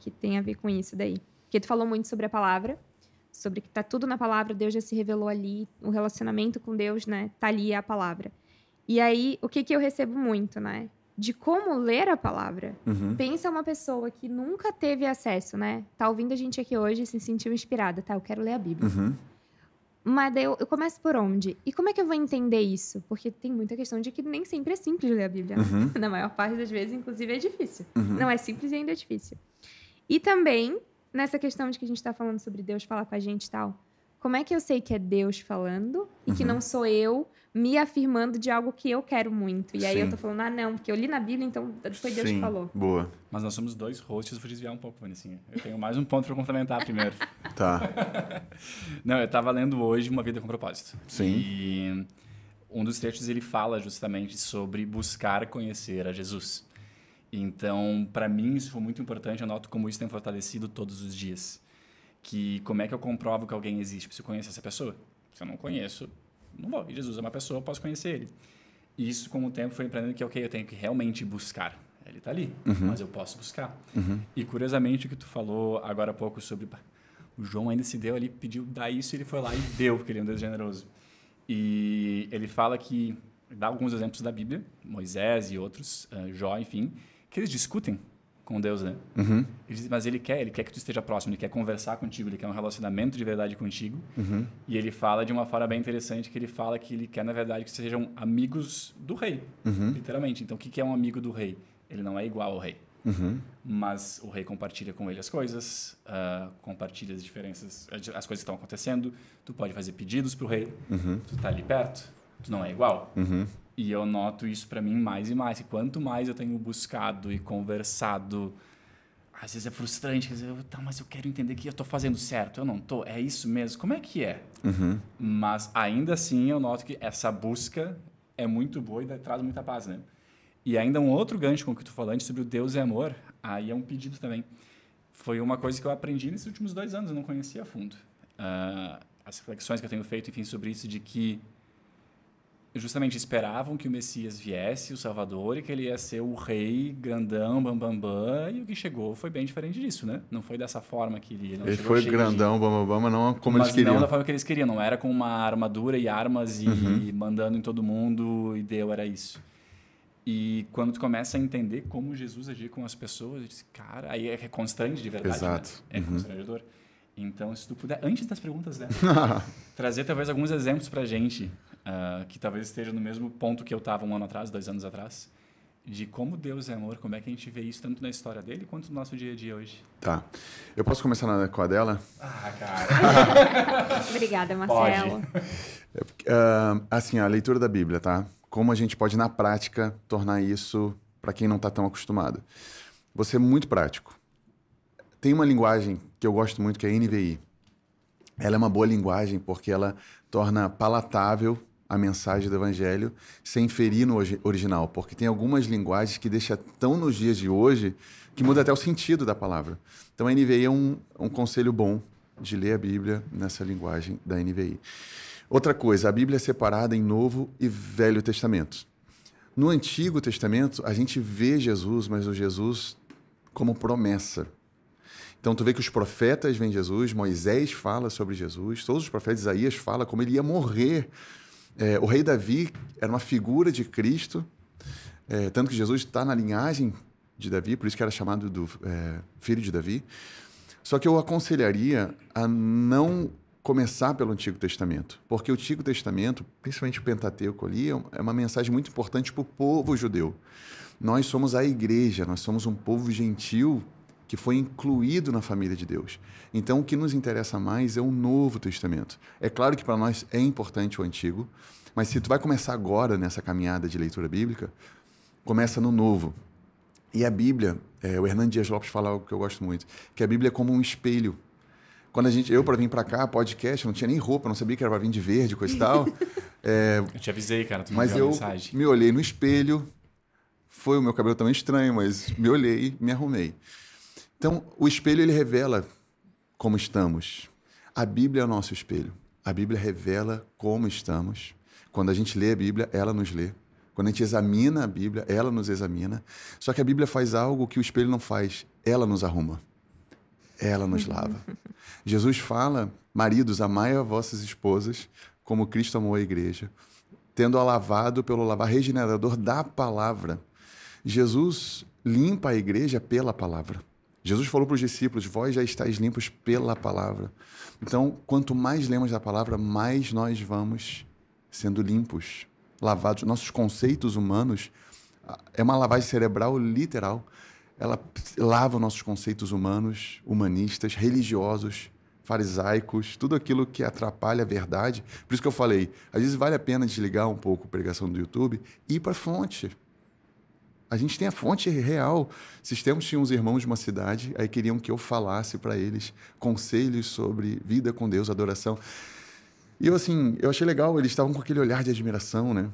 que tem a ver com isso daí. Porque tu falou muito sobre a palavra, sobre que tá tudo na palavra, Deus já se revelou ali, o relacionamento com Deus, né? Tá ali é a palavra. E aí, o que eu recebo muito, né? De como ler a palavra. Pensa uma pessoa que nunca teve acesso, né? Tá ouvindo a gente aqui hoje e se sentiu inspirada, tá? Eu quero ler a Bíblia. Mas daí eu começo por onde? E como é que eu vou entender isso? Porque tem muita questão de que nem sempre é simples ler a Bíblia. Né? Na maior parte das vezes, inclusive, é difícil. Não é simples e ainda é difícil. E também, nessa questão de que a gente tá falando sobre Deus falar com a gente e tal, como é que eu sei que é Deus falando e que não sou eu me afirmando de algo que eu quero muito? E aí eu tô falando, não, porque eu li na Bíblia, então foi Deus que falou. Boa. Mas nós somos 2 hosts, vou desviar um pouco, Vanessinha. Eu tenho mais um ponto para complementar primeiro. Tá. Não, eu tava lendo hoje Uma Vida com Propósito. Sim. E um dos trechos ele fala justamente sobre buscar conhecer a Jesus. Então, para mim, isso foi muito importante. Eu noto como isso tem fortalecido todos os dias. Que como é que eu comprovo que alguém existe? Preciso conhecer essa pessoa. Se eu não conheço, não vou. E Jesus é uma pessoa, eu posso conhecer ele. E isso, com o tempo, foi aprendendo que, eu tenho que realmente buscar. Ele está ali, mas eu posso buscar. E, curiosamente, o que tu falou agora há pouco sobre... O João ainda se deu ali, pediu dar isso, e ele foi lá e deu, porque ele é um Deus generoso. E ele fala que... Dá alguns exemplos da Bíblia, Moisés e outros, Jó, enfim, que eles discutem com Deus, né? Ele diz, mas ele quer que tu esteja próximo, ele quer conversar contigo, ele quer um relacionamento de verdade contigo. E ele fala de uma forma bem interessante, que ele fala que ele quer, na verdade, que sejam amigos do rei, literalmente. Então, o que é um amigo do rei? Ele não é igual ao rei. Mas o rei compartilha com ele as coisas, compartilha as diferenças, as coisas que estão acontecendo, tu pode fazer pedidos pro rei, tu tá ali perto, tu não é igual. E eu noto isso para mim mais e mais. E quanto mais eu tenho buscado e conversado, às vezes é frustrante, quer dizer, tá, mas eu quero entender que eu tô fazendo certo, eu não tô, é isso mesmo, como é que é? Mas ainda assim eu noto que essa busca é muito boa e traz muita paz, né? E ainda um outro gancho com o que tu falou antes sobre o Deus é amor, aí é um pedido também. Foi uma coisa que eu aprendi nesses últimos 2 anos, eu não conhecia a fundo. As reflexões que eu tenho feito, enfim, sobre isso, de que justamente esperavam que o Messias viesse, o Salvador, e que ele ia ser o rei grandão, bambambam, e o que chegou foi bem diferente disso, né? Não foi dessa forma que ele... Ele foi grandão, bambambam, mas não como eles queriam. Mas não da forma que eles queriam, não era com uma armadura e armas e mandando em todo mundo, e era isso. E quando tu começa a entender como Jesus agia com as pessoas, diz, cara, aí é constrange de verdade. Exato. Né? É constrangedor. Então, se tu puder, antes das perguntas dela, trazer talvez alguns exemplos pra gente, que talvez esteja no mesmo ponto que eu estava 1 ano atrás, 2 anos atrás, de como Deus é amor, como é que a gente vê isso tanto na história dele quanto no nosso dia a dia hoje. Tá. Eu posso começar com a dela? Cara. Obrigada, Marcelo. Assim, a leitura da Bíblia, tá? Como a gente pode, na prática, tornar isso para quem não está tão acostumado. Vou ser muito prático. Tem uma linguagem que eu gosto muito, que é a NVI. Ela é uma boa linguagem porque ela torna palatável a mensagem do Evangelho sem ferir no original. Porque tem algumas linguagens que deixam tão nos dias de hoje que muda até o sentido da palavra. Então, a NVI é um conselho bom de ler a Bíblia nessa linguagem da NVI. Outra coisa, a Bíblia é separada em Novo e Velho Testamento. No Antigo Testamento, a gente vê Jesus, mas o Jesus como promessa. Então, tu vê que os profetas veem Jesus, Moisés fala sobre Jesus, todos os profetas, Isaías fala como ele ia morrer. O rei Davi era uma figura de Cristo, tanto que Jesus está na linhagem de Davi, por isso que era chamado do filho de Davi. Só que eu aconselharia a não começar pelo Antigo Testamento, porque o Antigo Testamento, principalmente o Pentateuco ali, é uma mensagem muito importante para o povo judeu. Nós somos a igreja, nós somos um povo gentil que foi incluído na família de Deus. Então, o que nos interessa mais é o Novo Testamento. É claro que para nós é importante o Antigo, mas se tu vai começar agora nessa caminhada de leitura bíblica, começa no novo. E a Bíblia, o Hernando Dias Lopes fala algo que eu gosto muito, que a Bíblia é como um espelho. Quando eu, para vir para cá, podcast, não tinha nem roupa, não sabia que era para vir de verde, coisa e tal. Eu te avisei, cara, tu me Mas enviou eu uma mensagem. me olhei no espelho, foi o meu cabelo também estranho, mas me olhei, me arrumei. Então, o espelho, ele revela como estamos. A Bíblia é o nosso espelho. A Bíblia revela como estamos. Quando a gente lê a Bíblia, ela nos lê. Quando a gente examina a Bíblia, ela nos examina. Só que a Bíblia faz algo que o espelho não faz. Ela nos arruma. Ela nos lava. Jesus fala, maridos, amai as vossas esposas como Cristo amou a igreja, tendo-a lavado pelo lavar regenerador da palavra. Jesus limpa a igreja pela palavra. Jesus falou para os discípulos, vós já estáis limpos pela palavra. Então, quanto mais lemos da palavra, mais nós vamos sendo limpos, lavados. Nossos conceitos humanos, é uma lavagem cerebral literal. Ela lava nossos conceitos humanos, humanistas, religiosos, farisaicos, tudo aquilo que atrapalha a verdade. Por isso que eu falei, às vezes vale a pena desligar um pouco a pregação do YouTube e ir para a fonte. A gente tem a fonte real. Sistemos tinham uns irmãos de uma cidade, aí queriam que eu falasse para eles conselhos sobre vida com Deus, adoração. E eu, assim, eu achei legal, eles estavam com aquele olhar de admiração, né?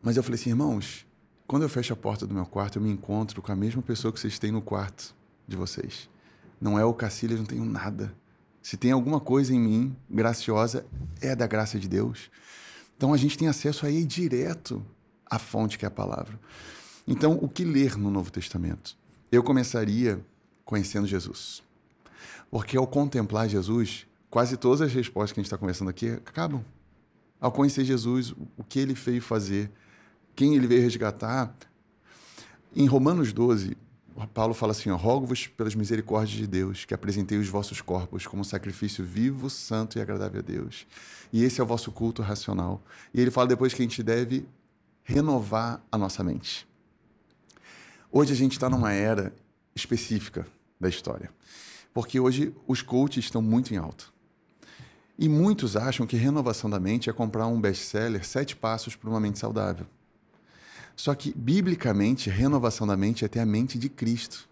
Mas eu falei assim, irmãos, quando eu fecho a porta do meu quarto, eu me encontro com a mesma pessoa que vocês têm no quarto de vocês. Não é o Cacilhas, não tenho nada. Se tem alguma coisa em mim graciosa, é da graça de Deus. Então, a gente tem acesso aí direto à fonte que é a palavra. Então, o que ler no Novo Testamento? Eu começaria conhecendo Jesus. Porque ao contemplar Jesus, quase todas as respostas que a gente está conversando aqui acabam. Ao conhecer Jesus, o que ele veio fazer, quem ele veio resgatar. Em Romanos 12, Paulo fala assim, rogo-vos pelas misericórdias de Deus, que apresentei os vossos corpos como sacrifício vivo, santo e agradável a Deus. E esse é o vosso culto racional. E ele fala depois que a gente deve renovar a nossa mente. Hoje a gente está numa era específica da história, porque hoje os coaches estão muito em alta. E muitos acham que renovação da mente é comprar um best-seller 7 passos para uma mente saudável. Só que, biblicamente, renovação da mente é ter a mente de Cristo.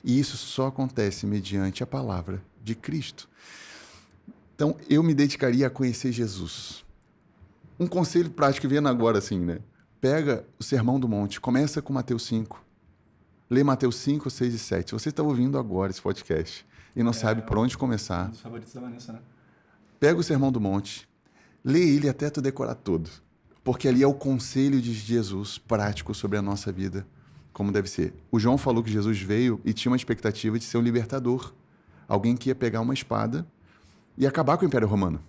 E isso só acontece mediante a palavra de Cristo. Então, eu me dedicaria a conhecer Jesus. Um conselho prático vendo agora assim, né? Pega o Sermão do Monte, começa com Mateus 5. Lê Mateus 5, 6 e 7. Se você está ouvindo agora esse podcast e não sabe por onde começar, Um dos favoritos da Vanessa, né? pega o Sermão do Monte, lê ele até tu decorar todo. Porque ali é o conselho de Jesus prático sobre a nossa vida, como deve ser. O João falou que Jesus veio e tinha uma expectativa de ser um libertador. Alguém que ia pegar uma espada e acabar com o Império Romano.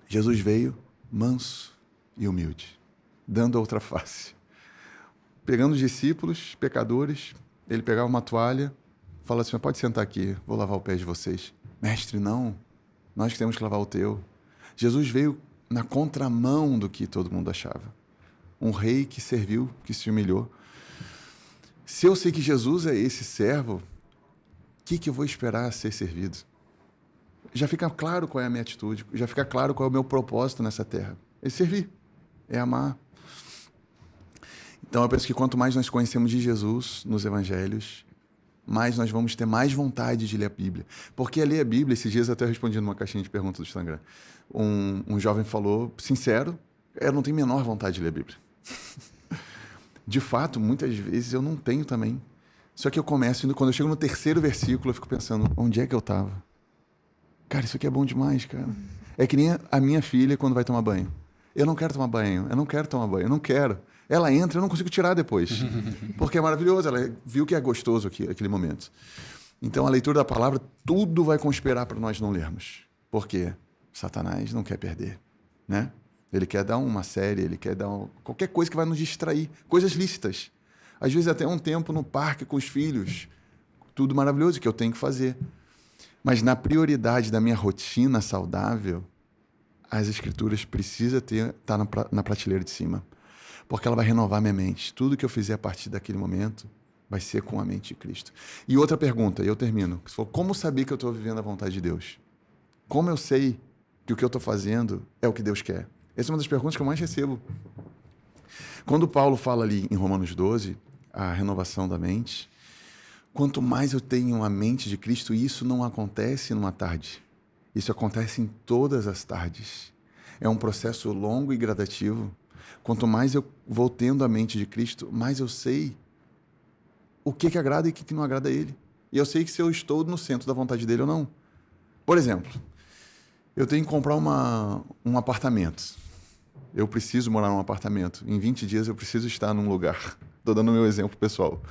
Jesus veio manso e humilde, dando a outra face. Pegando os discípulos, pecadores, ele pegava uma toalha, fala assim, pode sentar aqui, vou lavar o pé de vocês. Mestre, não, nós que temos que lavar o teu. Jesus veio na contramão do que todo mundo achava. Um rei que serviu, que se humilhou. Se eu sei que Jesus é esse servo, o que eu vou esperar ser servido? Já fica claro qual é a minha atitude, já fica claro qual é o meu propósito nessa terra. É servir, é amar. Então, eu penso que quanto mais nós conhecemos de Jesus nos evangelhos, mais nós vamos ter mais vontade de ler a Bíblia. Porque ler a Bíblia, esses dias eu até respondi numa caixinha de perguntas do Instagram. Um jovem falou, sincero, eu não tenho a menor vontade de ler a Bíblia. De fato, muitas vezes eu não tenho também. Só que eu começo, quando eu chego no 3º versículo, eu fico pensando, onde é que eu estava? Cara, isso aqui é bom demais, cara. É que nem a minha filha quando vai tomar banho. Eu não quero tomar banho, eu não quero tomar banho, eu não quero. Ela entra, eu não consigo tirar depois. Porque é maravilhoso, ela viu que é gostoso aquele momento. Então, a leitura da palavra, tudo vai conspirar para nós não lermos. Por quê? Satanás não quer perder, né? Ele quer dar uma série, ele quer dar qualquer coisa que vai nos distrair. Coisas lícitas. Às vezes até um tempo no parque com os filhos. Tudo maravilhoso que eu tenho que fazer. Mas na prioridade da minha rotina saudável, as escrituras precisam estar na prateleira de cima. Porque ela vai renovar minha mente. Tudo que eu fizer a partir daquele momento vai ser com a mente de Cristo. E outra pergunta, e eu termino. Como saber que eu estou vivendo a vontade de Deus? Como eu sei que o que eu estou fazendo é o que Deus quer? Essa é uma das perguntas que eu mais recebo. Quando Paulo fala ali em Romanos 12, a renovação da mente, quanto mais eu tenho a mente de Cristo, isso não acontece numa tarde. Isso acontece em todas as tardes. É um processo longo e gradativo. Quanto mais eu vou tendo a mente de Cristo, mais eu sei o que agrada e o que não agrada a Ele. E eu sei que se eu estou no centro da vontade dele ou não. Por exemplo, eu tenho que comprar um apartamento. Eu preciso morar num apartamento. Em 20 dias eu preciso estar num lugar. Estou dando o meu exemplo pessoal.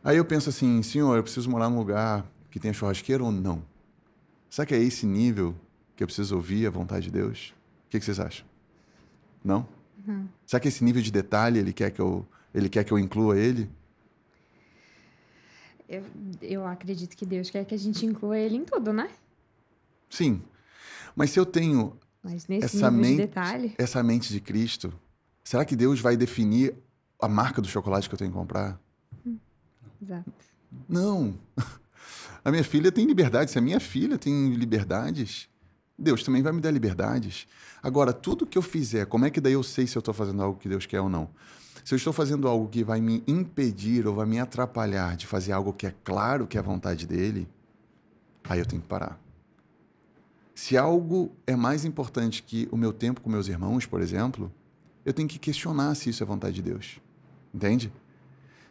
Aí eu penso assim, senhor, eu preciso morar num lugar que tenha churrasqueira ou não? Será que é esse nível que eu preciso ouvir a vontade de Deus? O que vocês acham? Não? Uhum. Será que esse nível de detalhe ele quer que eu inclua ele? Eu acredito que Deus quer que a gente inclua ele em tudo, né? Sim. Mas se eu tenho Mas nesse nível de detalhe... essa mente de Cristo, será que Deus vai definir a marca do chocolate que eu tenho que comprar? Exato. Não. A minha filha tem liberdade. Se a minha filha tem liberdades, Deus também vai me dar liberdades. Agora, tudo que eu fizer, como é que daí eu sei se eu estou fazendo algo que Deus quer ou não? Se eu estou fazendo algo que vai me impedir ou vai me atrapalhar de fazer algo que é claro que é a vontade dele, aí eu tenho que parar. Se algo é mais importante que o meu tempo com meus irmãos, por exemplo, eu tenho que questionar se isso é vontade de Deus. Entende?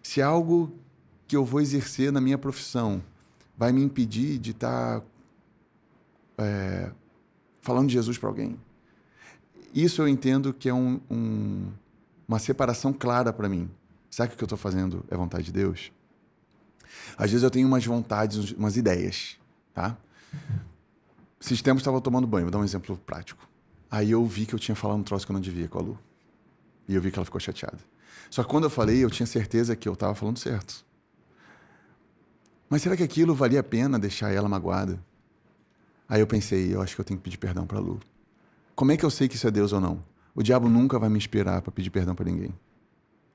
Se algo que eu vou exercer na minha profissão vai me impedir de estar falando de Jesus para alguém, isso eu entendo que é uma separação clara para mim. Será que o que eu estou fazendo é vontade de Deus? Às vezes eu tenho umas vontades, umas ideias, tá? Esses tempos eu estava tomando banho, vou dar um exemplo prático. Aí eu vi que eu tinha falado um troço que eu não devia com a Lu. E eu vi que ela ficou chateada. Só que quando eu falei, eu tinha certeza que eu estava falando certo. Mas será que aquilo valia a pena deixar ela magoada? Aí eu pensei, eu acho que eu tenho que pedir perdão para a Lu. Como é que eu sei que isso é Deus ou não? O diabo nunca vai me inspirar para pedir perdão para ninguém.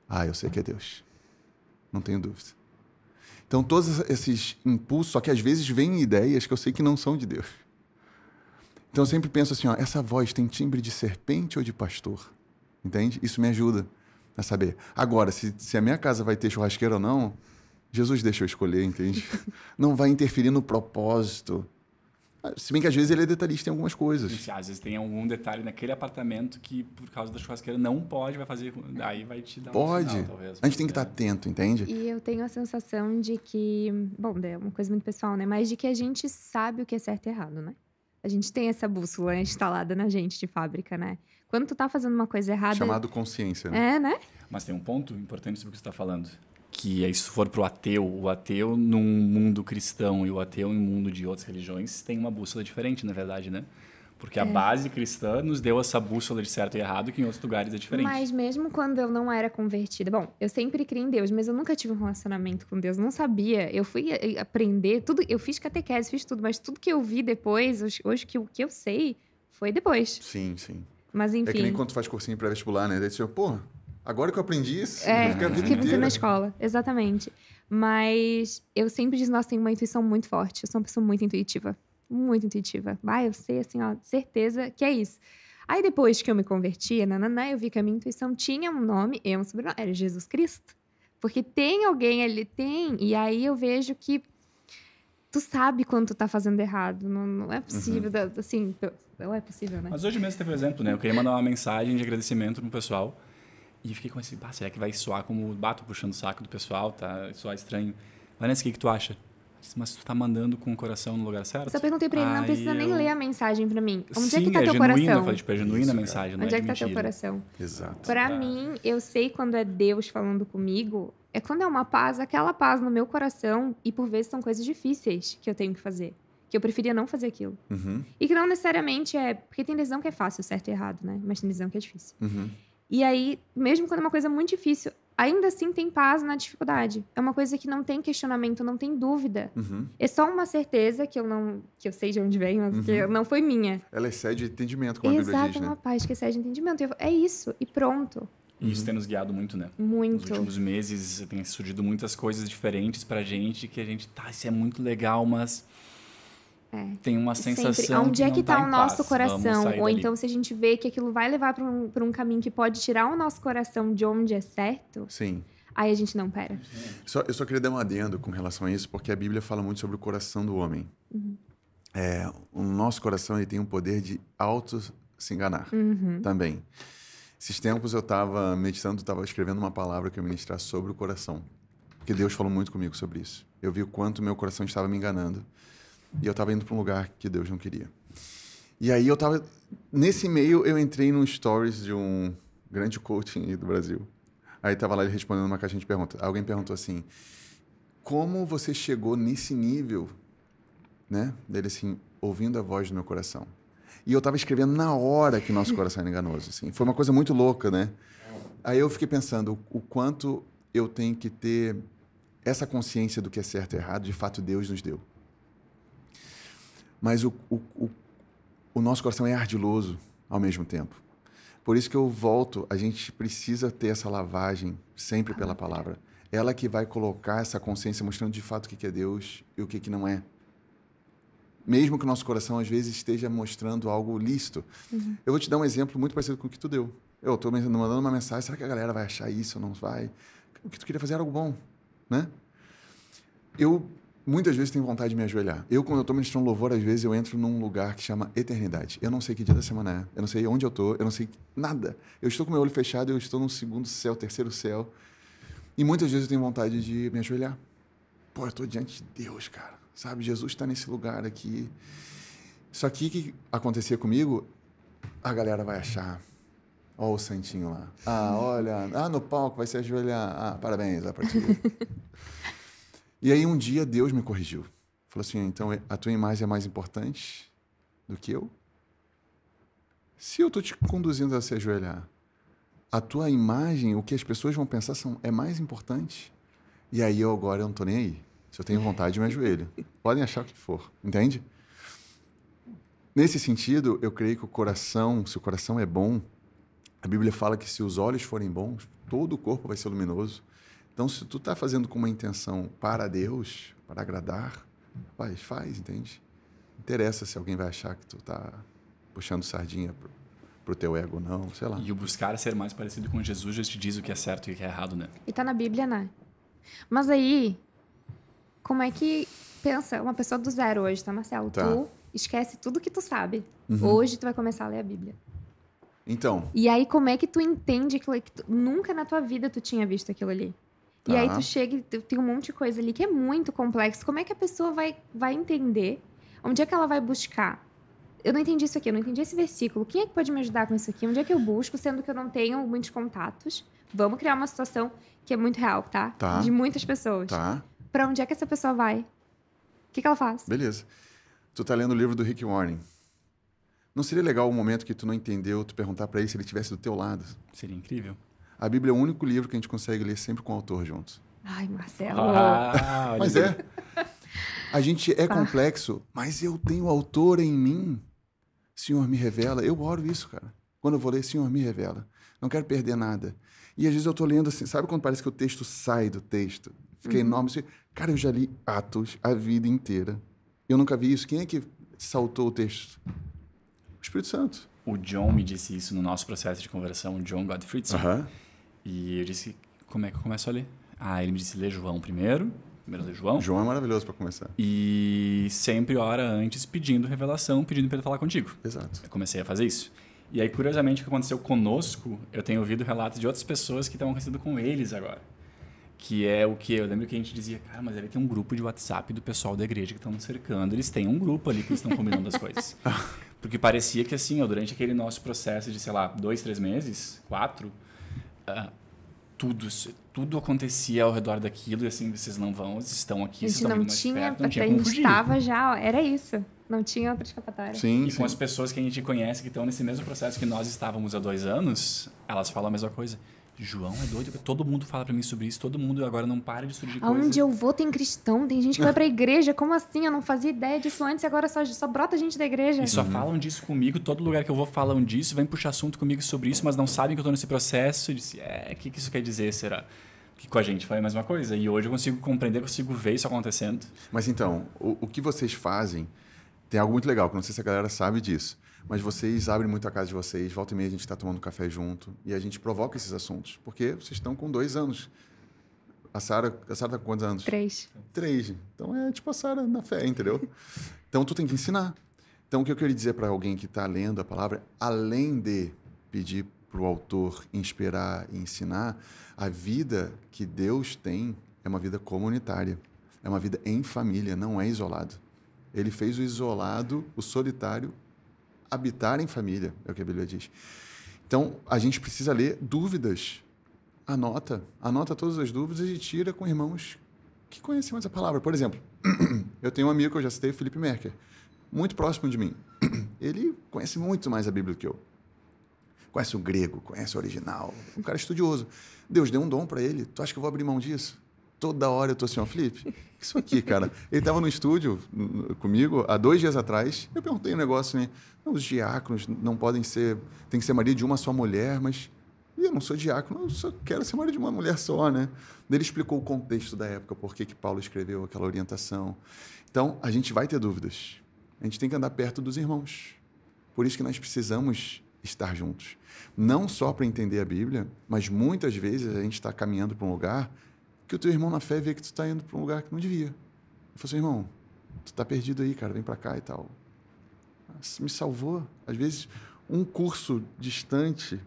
Ah, eu sei que é Deus. Não tenho dúvida. Então, todos esses impulsos, só que às vezes vêm ideias que eu sei que não são de Deus. Então, eu sempre penso assim, ó, essa voz tem timbre de serpente ou de pastor? Entende? Isso me ajuda a saber. Agora, se a minha casa vai ter churrasqueira ou não, Jesus deixa eu escolher, entende? Não vai interferir no propósito. Se bem que às vezes ele é detalhista em algumas coisas. Isso, às vezes tem algum detalhe naquele apartamento que, por causa da churrasqueira, não pode, vai fazer... Aí vai te dar um sinal, talvez. A gente tem que estar atento, entende? E eu tenho a sensação de que... Bom, é uma coisa muito pessoal, né? Mas de que a gente sabe o que é certo e errado, né? A gente tem essa bússola instalada na gente de fábrica, né? Quando tu tá fazendo uma coisa errada... Chamado consciência, né? É, né? Mas tem um ponto importante sobre o que você está falando. Que aí, se for pro ateu, o ateu num mundo cristão e o ateu em um mundo de outras religiões tem uma bússola diferente, na verdade, né? Porque a base cristã nos deu essa bússola de certo e errado que em outros lugares é diferente. Mas mesmo quando eu não era convertida... Bom, eu sempre criei em Deus, mas eu nunca tive um relacionamento com Deus. Não sabia. Eu fui aprender tudo. Eu fiz catequese, fiz tudo. Mas tudo que eu vi depois, hoje o que eu sei, foi depois. Sim, sim. Mas enfim... É que nem quando tu faz cursinho pré-vestibular, né? Daí tu diz, pô, agora que eu aprendi isso, eu fiquei a vida fiquei inteira. na escola, exatamente. Mas eu sempre disse, nossa, tenho uma intuição muito forte. Eu sou uma pessoa muito intuitiva. Muito intuitiva. Eu sei, assim, ó, certeza que é isso. Aí depois que eu me converti, eu vi que a minha intuição tinha um nome e um sobrenome. Era Jesus Cristo. Porque tem alguém ali, tem. E aí eu vejo que tu sabe quando tu tá fazendo errado. Não é possível, assim, não é possível, né? Mas hoje mesmo teve um exemplo, né? Eu queria mandar uma mensagem de agradecimento pro pessoal. E fiquei com esse, será que vai soar como bato puxando o saco do pessoal, tá? Soar estranho. Vanessa, o que tu acha? Mas tu tá mandando com o coração no lugar certo? Só perguntei pra ele, não precisa nem ler a mensagem pra mim. Onde Sim, é que tá teu genuína, coração? Eu falei, tipo, é genuína Isso, a mensagem, não Onde é que tá mentira. teu coração? Exato. Pra mim, eu sei quando é Deus falando comigo, é quando é uma paz, aquela paz no meu coração, e por vezes são coisas difíceis que eu tenho que fazer. Que eu preferia não fazer aquilo. Uhum, E que não necessariamente é... Porque tem decisão que é fácil, certo e errado, né? Mas tem decisão que é difícil. uhum. E aí, mesmo quando é uma coisa muito difícil, ainda assim tem paz na dificuldade. É uma coisa que não tem questionamento, não tem dúvida. Uhum. É só uma certeza que eu sei de onde vem, mas que não foi minha. Ela excede entendimento, como a Bíblia Exato, diz, né? uma paz que excede entendimento. É isso, e pronto. E isso tem nos guiado muito, né? Muito. Nos últimos meses tem surgido muitas coisas diferentes pra gente, que a gente, isso é muito legal, mas tem uma sensação Sempre. Onde é que tá está o nosso coração? Ou dali. então, se a gente vê que aquilo vai levar para um caminho que pode tirar o nosso coração de onde é certo, Sim. aí a gente não pera. Eu só queria dar um adendo com relação a isso, porque a Bíblia fala muito sobre o coração do homem. O nosso coração ele tem um poder de se enganar também. Esses tempos eu estava meditando, estava escrevendo uma palavra que eu ia ministrar sobre o coração. Porque Deus falou muito comigo sobre isso. Eu vi o quanto meu coração estava me enganando. E eu estava indo para um lugar que Deus não queria. E aí nesse meio eu entrei num stories de um grande coaching aí do Brasil. Aí estava lá ele respondendo uma caixinha de perguntas. Alguém perguntou assim, como você chegou nesse nível, né? Dele assim, ouvindo a voz do meu coração. E eu estava escrevendo na hora que o nosso coração era enganoso. Assim. Foi uma coisa muito louca, né? Aí eu fiquei pensando o quanto eu tenho que ter essa consciência do que é certo e errado. De fato, Deus nos deu. Mas o nosso coração é ardiloso ao mesmo tempo. Por isso que eu volto, a gente precisa ter essa lavagem sempre pela palavra. Ela que vai colocar essa consciência mostrando de fato o que é Deus e o que não é. Mesmo que o nosso coração, às vezes, esteja mostrando algo lícito. Eu vou te dar um exemplo muito parecido com o que tu deu. Eu estou mandando uma mensagem, será que a galera vai achar isso ou não vai? O que tu queria fazer era algo bom, né? Eu, muitas vezes, tenho vontade de me ajoelhar. Quando eu estou ministrando louvor, às vezes, eu entro num lugar que chama eternidade. Eu não sei que dia da semana é, eu não sei onde eu estou, eu não sei nada. Eu estou com meu olho fechado, eu estou no segundo céu, terceiro céu. E muitas vezes eu tenho vontade de me ajoelhar. Pô, eu estou diante de Deus, cara. Sabe, Jesus está nesse lugar aqui. Só que o que acontecia comigo, a galera vai achar. Ó o santinho lá. Olha, no palco vai se ajoelhar. Parabéns, para ti. E aí um dia Deus me corrigiu. Falou assim, então a tua imagem é mais importante do que eu? Se eu estou te conduzindo a se ajoelhar, a tua imagem, o que as pessoas vão pensar é mais importante? E aí agora eu não estou nem aí. Se eu tenho vontade, eu me ajoelho. Podem achar o que for, entende? Nesse sentido, eu creio que o coração, se o coração é bom, a Bíblia fala que se os olhos forem bons, todo o corpo vai ser luminoso. Então, se tu está fazendo com uma intenção para Deus, para agradar, faz, entende? Não interessa se alguém vai achar que tu está puxando sardinha pro teu ego ou não, sei lá. E o buscar ser mais parecido com Jesus já te diz o que é certo e o que é errado, né? E tá na Bíblia, né? Mas aí, como é que pensa uma pessoa do zero hoje, tá, Marcelo? Tá. Tu esquece tudo que tu sabe. Hoje tu vai começar a ler a Bíblia. Então. E aí, como é que tu entende que nunca na tua vida tu tinha visto aquilo ali? Tá. E aí tu chega e tem um monte de coisa ali que é muito complexo. Como é que a pessoa vai entender? Onde é que ela vai buscar? Eu não entendi isso aqui, eu não entendi esse versículo. Quem é que pode me ajudar com isso aqui? Onde é que eu busco, sendo que eu não tenho muitos contatos? Vamos criar uma situação que é muito real, tá? De muitas pessoas. Tá. Pra onde é que essa pessoa vai? O que ela faz? Beleza. Tu tá lendo o livro do Rick Warren. Não seria legal o momento que tu não entendeu, tu perguntar para ele se ele estivesse do teu lado? Seria incrível. A Bíblia é o único livro que a gente consegue ler sempre com o autor junto. Ai, Marcelo. Mas é. A gente é complexo, mas eu tenho o autor em mim. Senhor, me revela. Eu oro isso, cara. Quando eu vou ler, Senhor, me revela. Não quero perder nada. E às vezes eu tô lendo assim, sabe quando parece que o texto sai do texto? Fica enorme. Assim, cara, eu já li Atos a vida inteira. Eu nunca vi isso. Quem é que saltou o texto? O Espírito Santo. O John me disse isso no nosso processo de conversão, o John Gottfriedson. E eu disse, como é que eu começo a ler? Ele me disse, lê João primeiro ler João. João é maravilhoso para começar. E sempre ora antes pedindo revelação, pedindo para ele falar contigo. Exato. Eu comecei a fazer isso. E aí, curiosamente, o que aconteceu conosco, eu tenho ouvido relatos de outras pessoas que estão acontecendo com eles agora. Que é o que eu lembro que a gente dizia, cara, mas ele tem um grupo de WhatsApp do pessoal da igreja que estão nos cercando. Eles têm um grupo ali que eles estão combinando as coisas. Porque parecia que assim, durante aquele nosso processo de, sei lá, 2, 3 meses, 4, tudo acontecia ao redor daquilo e assim, vocês não vão, vocês estão aqui, vocês estão mais perto, não tinha como fugir. A gente estava já, era isso. Não tinha outra escapatória. Sim, com as pessoas que a gente conhece que estão nesse mesmo processo que nós estávamos há 2 anos, elas falam a mesma coisa. João é doido, todo mundo fala pra mim sobre isso, todo mundo agora não para de surgir coisa. Aonde eu vou tem cristão, tem gente que vai pra igreja, como assim? Eu não fazia ideia disso antes e agora só brota gente da igreja. E só falam disso comigo, todo lugar que eu vou falam disso, vem puxar assunto comigo sobre isso, mas não sabem que eu tô nesse processo. Eu disse, o que isso quer dizer, será? Que com a gente foi a mesma coisa. E hoje eu consigo compreender, consigo ver isso acontecendo. Mas então, o que vocês fazem Tem algo muito legal, que eu não sei se a galera sabe disso, mas vocês abrem muito a casa de vocês, volta e meia a gente está tomando café junto, e a gente provoca esses assuntos, porque vocês estão com 2 anos. A Sara tá com quantos anos? 3. 3. Então é tipo a Sara na fé, entendeu? Então tu tem que ensinar. Então o que eu queria dizer para alguém que está lendo a palavra, além de pedir para o autor inspirar e ensinar, a vida que Deus tem é uma vida comunitária, é uma vida em família, não é isolado. Ele fez o isolado, o solitário, habitar em família, é o que a Bíblia diz. Então a gente precisa ler dúvidas. Anota todas as dúvidas e tira com irmãos que conhecem mais a palavra. Por exemplo, eu tenho um amigo que eu já citei, Felipe Merker, muito próximo de mim. Ele conhece muito mais a Bíblia do que eu. Conhece o grego, conhece o original. Um cara estudioso. Deus deu um dom para ele. Tu acha que eu vou abrir mão disso? Toda hora eu tô assim, ó, Felipe, isso aqui, cara. Ele estava no estúdio comigo há 2 dias atrás. Eu perguntei um negócio, né? Os diáconos não podem ser... Tem que ser marido de uma só mulher, mas... E eu não sou diácono, eu só quero ser marido de uma mulher só, né? Ele explicou o contexto da época, por que Paulo escreveu aquela orientação. Então, a gente vai ter dúvidas. A gente tem que andar perto dos irmãos. Por isso que nós precisamos estar juntos. Não só para entender a Bíblia, mas muitas vezes a gente está caminhando para um lugar que o teu irmão na fé vê que tu está indo para um lugar que não devia. Ele falou assim, irmão, tu está perdido aí, cara, vem para cá e tal. Isso me salvou. Às vezes, um curso distante...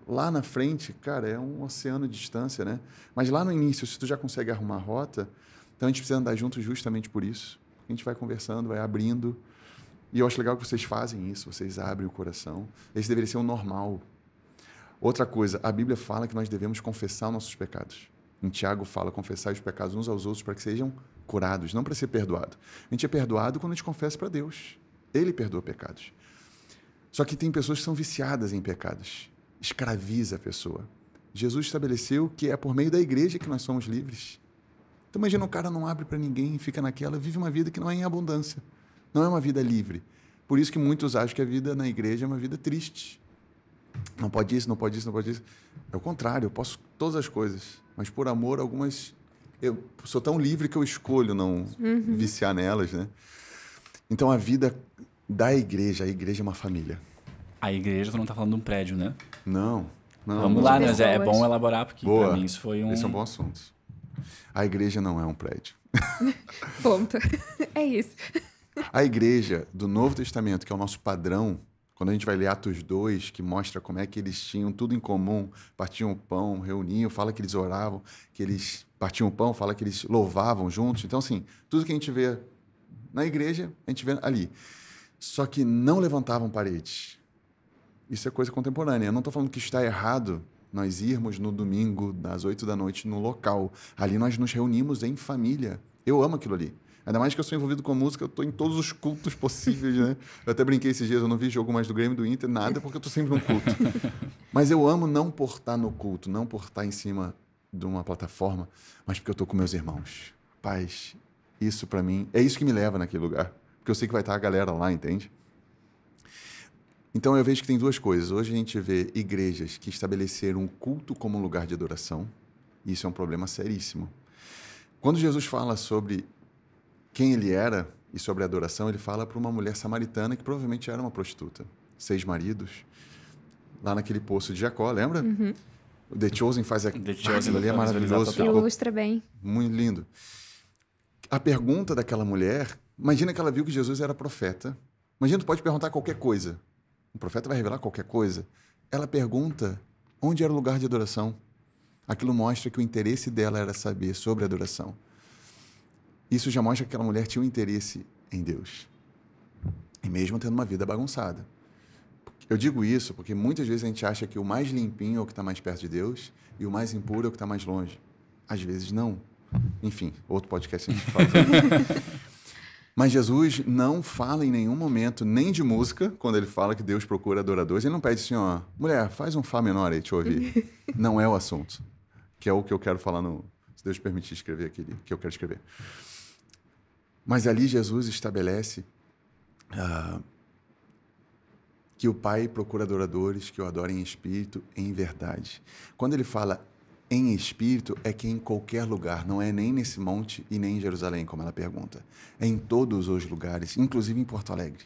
Lá na frente, cara, é um oceano de distância, né? Mas lá no início, se tu já consegue arrumar a rota, então a gente precisa andar juntos justamente por isso. A gente vai conversando, vai abrindo. E eu acho legal que vocês fazem isso, vocês abrem o coração. Esse deveria ser o normal. Outra coisa, a Bíblia fala que nós devemos confessar nossos pecados. Em Tiago fala, confessar os pecados uns aos outros para que sejam curados, não para ser perdoado. A gente é perdoado quando a gente confessa para Deus. Ele perdoa pecados. Só que tem pessoas que são viciadas em pecados. Escraviza a pessoa. Jesus estabeleceu que é por meio da igreja que nós somos livres. Então imagina, o cara não abre para ninguém, fica naquela, vive uma vida que não é em abundância. Não é uma vida livre. Por isso que muitos acham que a vida na igreja é uma vida triste. Não pode isso, não pode isso, não pode isso. É o contrário, eu posso todas as coisas. Mas por amor, algumas... Eu sou tão livre que eu escolho não viciar nelas, né? Então a vida da igreja, a igreja é uma família. A igreja, tu não tá falando de um prédio, né? Não. Vamos lá, mas é bom elaborar, porque para mim isso foi um... Esse é um bom assunto. A igreja não é um prédio. Ponto. É isso. A igreja do Novo Testamento, que é o nosso padrão, quando a gente vai ler Atos 2, que mostra como é que eles tinham tudo em comum, partiam o pão, reuniam, fala que eles oravam, que eles partiam o pão, fala que eles louvavam juntos. Então, assim, tudo que a gente vê na igreja, a gente vê ali. Só que não levantavam paredes. Isso é coisa contemporânea. Eu não estou falando que está errado nós irmos no domingo, às 8 da noite, no local. Ali nós nos reunimos em família. Eu amo aquilo ali. Ainda mais que eu sou envolvido com música, eu estou em todos os cultos possíveis, né? Eu até brinquei esses dias, eu não vi jogo mais do Grêmio, do Inter, nada, porque eu estou sempre no culto. Mas eu amo não por estar no culto, não por estar em cima de uma plataforma, mas porque eu estou com meus irmãos. Paz, isso para mim, é isso que me leva naquele lugar. Porque eu sei que vai estar a galera lá, entende? Então eu vejo que tem 2 coisas. Hoje a gente vê igrejas que estabeleceram um culto como um lugar de adoração. E isso é um problema seríssimo. Quando Jesus fala sobre quem ele era e sobre a adoração, ele fala para uma mulher samaritana que provavelmente era uma prostituta. 6 maridos. Lá naquele poço de Jacó, lembra? O The Chosen faz aquilo ali, é maravilhoso. Ilustra bem. Muito lindo. A pergunta daquela mulher, imagina que ela viu que Jesus era profeta. Imagina, tu pode perguntar qualquer coisa. O profeta vai revelar qualquer coisa. Ela pergunta onde era o lugar de adoração. Aquilo mostra que o interesse dela era saber sobre a adoração. Isso já mostra que aquela mulher tinha um interesse em Deus. E mesmo tendo uma vida bagunçada. Eu digo isso porque muitas vezes a gente acha que o mais limpinho é o que está mais perto de Deus e o mais impuro é o que está mais longe. Às vezes não. Enfim, outro podcast a gente fala. Mas Jesus não fala em nenhum momento, nem de música, quando ele fala que Deus procura adoradores. Ele não pede assim, ó, mulher, faz um Fá menor aí, deixa eu ouvir. Não é o assunto. Que é o que eu quero falar, se Deus permitir escrever aquele que eu quero escrever. Mas ali Jesus estabelece que o Pai procura adoradores que o adorem em espírito e em verdade. Quando ele fala em espírito é que em qualquer lugar, não é nem nesse monte e nem em Jerusalém, como ela pergunta. É em todos os lugares, inclusive em Porto Alegre.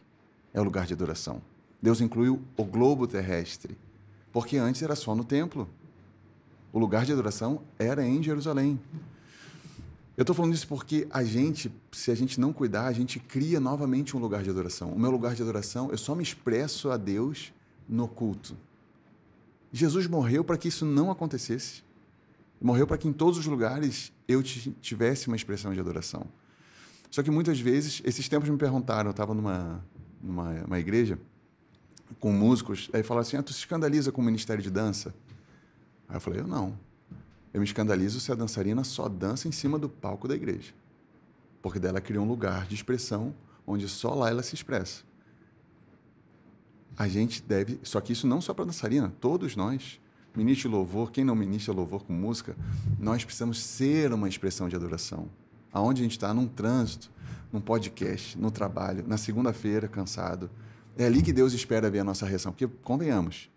É o lugar de adoração. Deus incluiu o globo terrestre, porque antes era só no templo. O lugar de adoração era em Jerusalém. Eu estou falando isso porque se a gente não cuidar, a gente cria novamente um lugar de adoração. O meu lugar de adoração, eu só me expresso a Deus no culto. Jesus morreu para que isso não acontecesse. Morreu para que em todos os lugares eu tivesse uma expressão de adoração. Só que muitas vezes, esses tempos me perguntaram, eu estava numa igreja com músicos, aí falaram assim, tu se escandaliza com o ministério de dança? Aí eu falei, eu não. Eu me escandalizo se a dançarina só dança em cima do palco da igreja. Porque dela cria um lugar de expressão onde só lá ela se expressa. A gente deve... Só que isso não só para dançarina, todos nós, ministro louvor, quem não ministra louvor com música, nós precisamos ser uma expressão de adoração. Aonde a gente está, num trânsito, num podcast, no trabalho, na segunda-feira, cansado. É ali que Deus espera ver a nossa reação. Porque, convenhamos,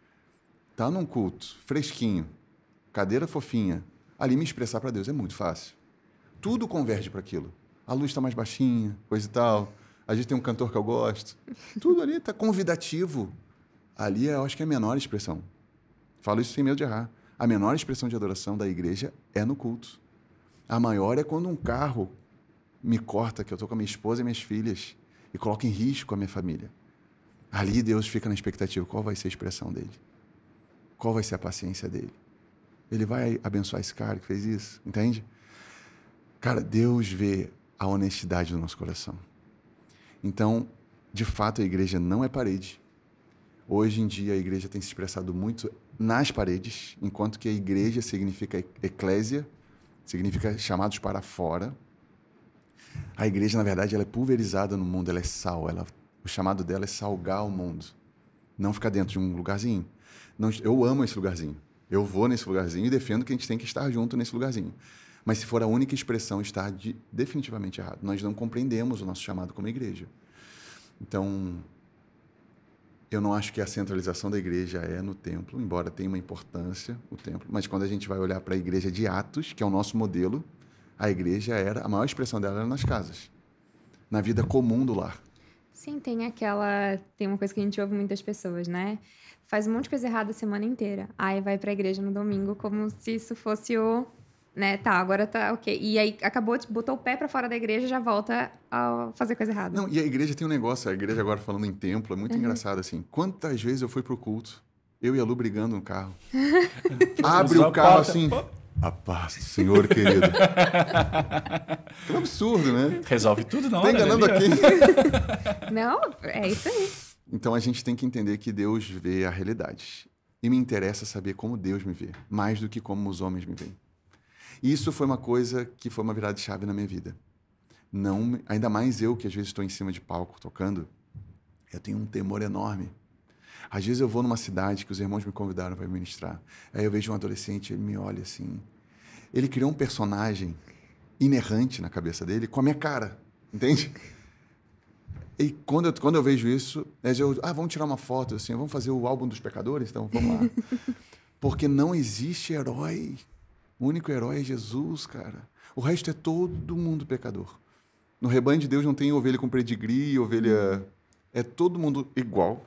tá num culto, fresquinho, cadeira fofinha, ali me expressar para Deus é muito fácil. Tudo converge para aquilo. A luz está mais baixinha, coisa e tal. A gente tem um cantor que eu gosto. Tudo ali está convidativo. Ali eu acho que é a menor expressão. Falo isso sem medo de errar. A menor expressão de adoração da igreja é no culto. A maior é quando um carro me corta, que eu estou com a minha esposa e minhas filhas, e coloca em risco a minha família. Ali Deus fica na expectativa. Qual vai ser a expressão dele? Qual vai ser a paciência dele? Ele vai abençoar esse cara que fez isso? Entende? Cara, Deus vê a honestidade do nosso coração. Então, de fato, a igreja não é parede. Hoje em dia, a igreja tem se expressado muito nas paredes, enquanto que a igreja significa eclésia, significa chamados para fora. A igreja, na verdade, ela é pulverizada no mundo, ela é sal. O chamado dela é salgar o mundo. Não ficar dentro de um lugarzinho. Não, eu amo esse lugarzinho. Eu vou nesse lugarzinho e defendo que a gente tem que estar junto nesse lugarzinho. Mas se for a única expressão, está definitivamente errado. Nós não compreendemos o nosso chamado como igreja. Então, eu não acho que a centralização da igreja é no templo, embora tenha uma importância o templo. Mas quando a gente vai olhar para a igreja de Atos, que é o nosso modelo, a igreja a maior expressão dela era nas casas, na vida comum do lar. Sim, tem uma coisa que a gente ouve muitas pessoas, né? Faz um monte de coisa errada a semana inteira. Aí vai pra igreja no domingo como se isso fosse né, tá, agora tá ok. E aí acabou, botou o pé pra fora da igreja e já volta a fazer coisa errada. Não, e a igreja tem um negócio, a igreja agora falando em templo, é muito engraçado assim. Quantas vezes eu fui pro culto, eu e a Lu brigando no carro. Abre o carro assim... A paz do Senhor, querido. Que absurdo, né? Resolve tudo na hora. Tá enganando aqui. Não, é isso aí. Então a gente tem que entender que Deus vê a realidade. E me interessa saber como Deus me vê, mais do que como os homens me veem. E isso foi uma coisa que foi uma virada de chave na minha vida. Não, ainda mais eu, que às vezes estou em cima de palco tocando, eu tenho um temor enorme. Às vezes eu vou numa cidade que os irmãos me convidaram para ministrar. Aí eu vejo um adolescente, ele me olha assim. Ele criou um personagem inerrante na cabeça dele com a minha cara, entende? E quando eu vejo isso, vamos tirar uma foto, assim, vamos fazer o álbum dos pecadores? Então, vamos lá. Porque não existe herói. O único herói é Jesus, cara. O resto é todo mundo pecador. No rebanho de Deus não tem ovelha com pedigree, ovelha... É todo mundo igual.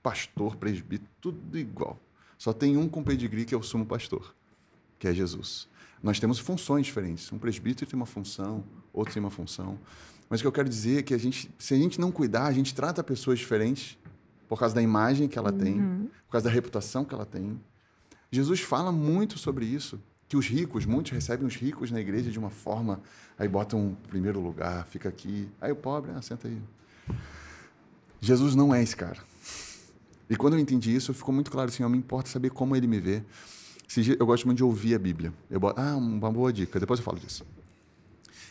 Pastor, presbítero, tudo igual. Só tem um com pedigree, que é o sumo pastor, que é Jesus. Nós temos funções diferentes. Um presbítero tem uma função, outro tem uma função. Mas o que eu quero dizer é que se a gente não cuidar, a gente trata pessoas diferentes por causa da imagem que ela tem, por causa da reputação que ela tem. Jesus fala muito sobre isso, que os ricos, muitos recebem os ricos na igreja de uma forma, aí botam um primeiro lugar, fica aqui. Aí o pobre, senta aí. Jesus não é esse cara. E quando eu entendi isso, ficou muito claro assim, não me importa saber como ele me vê. Eu gosto muito de ouvir a Bíblia. Uma boa dica, depois eu falo disso.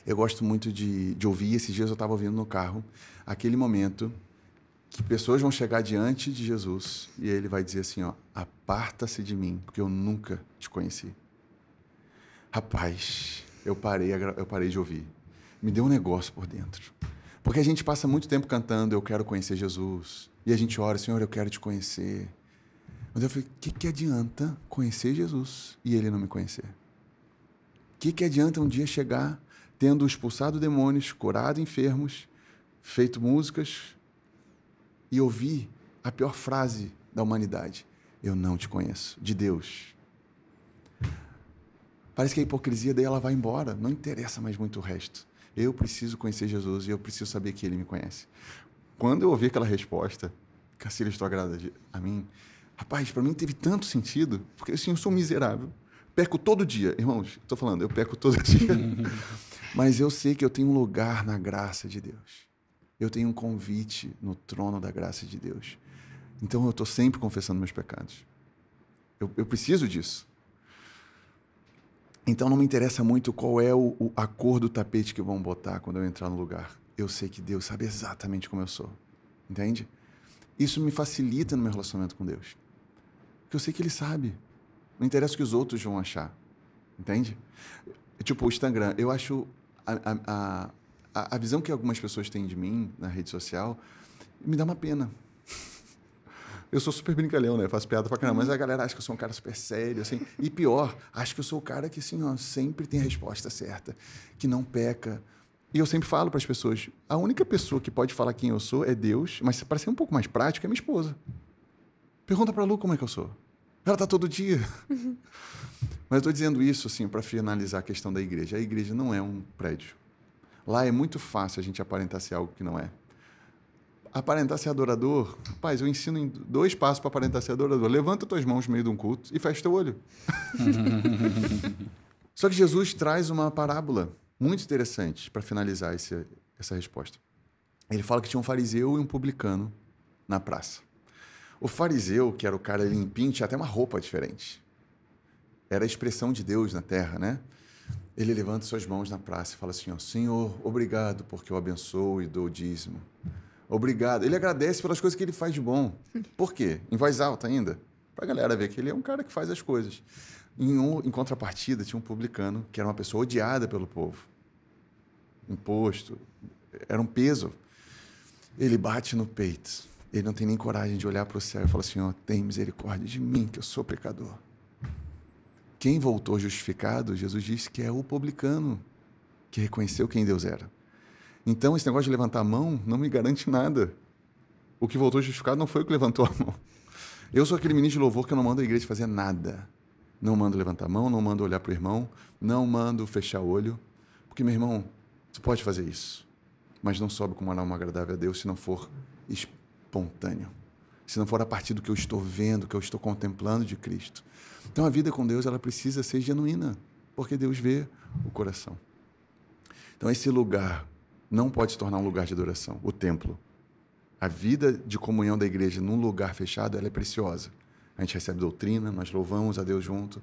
Eu gosto muito de ouvir, esses dias eu estava ouvindo no carro, aquele momento que pessoas vão chegar diante de Jesus e ele vai dizer assim, aparta-se de mim, porque eu nunca te conheci. Rapaz, eu parei de ouvir. Me deu um negócio por dentro. Porque a gente passa muito tempo cantando, eu quero conhecer Jesus. E a gente ora, Senhor, eu quero te conhecer. Mas eu falei, o que adianta conhecer Jesus e ele não me conhecer? O que adianta um dia chegar tendo expulsado demônios, curado enfermos, feito músicas e ouvir a pior frase da humanidade? Eu não te conheço, de Deus. Parece que a hipocrisia daí ela vai embora, não interessa mais muito o resto. Eu preciso conhecer Jesus e eu preciso saber que ele me conhece. Quando eu ouvi aquela resposta, Cacilha, estou agrada a mim, rapaz, para mim teve tanto sentido, porque assim, eu sou miserável, peco todo dia. Irmãos, estou falando, eu peco todo dia, mas eu sei que eu tenho um lugar na graça de Deus. Eu tenho um convite no trono da graça de Deus. Então eu estou sempre confessando meus pecados. Eu preciso disso. Então não me interessa muito qual é a cor do tapete que vão botar quando eu entrar no lugar. Eu sei que Deus sabe exatamente como eu sou. Entende? Isso me facilita no meu relacionamento com Deus. Porque eu sei que Ele sabe. Não interessa o que os outros vão achar. Entende? Tipo, o Instagram. Eu acho a visão que algumas pessoas têm de mim na rede social me dá uma pena. Eu sou super brincalhão, né? Eu faço piada pra caramba, mas a galera acha que eu sou um cara super sério, assim. E pior, acho que eu sou o cara que, assim, ó, sempre tem a resposta certa, que não peca. E eu sempre falo para as pessoas, a única pessoa que pode falar quem eu sou é Deus, mas para ser um pouco mais prático, é minha esposa. Pergunta pra Lu como é que eu sou. Ela tá todo dia. Mas eu estou dizendo isso, assim, para finalizar a questão da igreja. A igreja não é um prédio. Lá é muito fácil a gente aparentar ser algo que não é. Aparentar ser adorador, rapaz, eu ensino em 2 passos para aparentar ser adorador. Levanta tuas mãos no meio de um culto e fecha teu olho. Só que Jesus traz uma parábola muito interessante para finalizar essa resposta. Ele fala que tinha um fariseu e um publicano na praça. O fariseu, que era o cara limpinho, tinha até uma roupa diferente. Era a expressão de Deus na terra, né? Ele levanta suas mãos na praça e fala assim, ó, Senhor, obrigado porque eu abençoo e dou o dízimo. Obrigado. Ele agradece pelas coisas que ele faz de bom. Por quê? Em voz alta ainda. Para a galera ver que ele é um cara que faz as coisas. Em contrapartida, tinha um publicano que era uma pessoa odiada pelo povo. Imposto. Era um peso. Ele bate no peito. Ele não tem nem coragem de olhar para o céu e fala assim, ó, tem misericórdia de mim, que eu sou pecador. Quem voltou justificado, Jesus disse que é o publicano, que reconheceu quem Deus era. Então, esse negócio de levantar a mão não me garante nada. O que voltou justificado não foi o que levantou a mão. Eu sou aquele ministro de louvor que eu não mando a igreja fazer nada. Não mando levantar a mão, não mando olhar para o irmão, não mando fechar o olho. Porque, meu irmão, você pode fazer isso, mas não sobe com uma alma agradável a Deus se não for espontâneo. Se não for a partir do que eu estou vendo, que eu estou contemplando de Cristo. Então, a vida com Deus, ela precisa ser genuína, porque Deus vê o coração. Então, esse lugar não pode se tornar um lugar de adoração, o templo. A vida de comunhão da igreja num lugar fechado, ela é preciosa. A gente recebe doutrina, nós louvamos a Deus junto.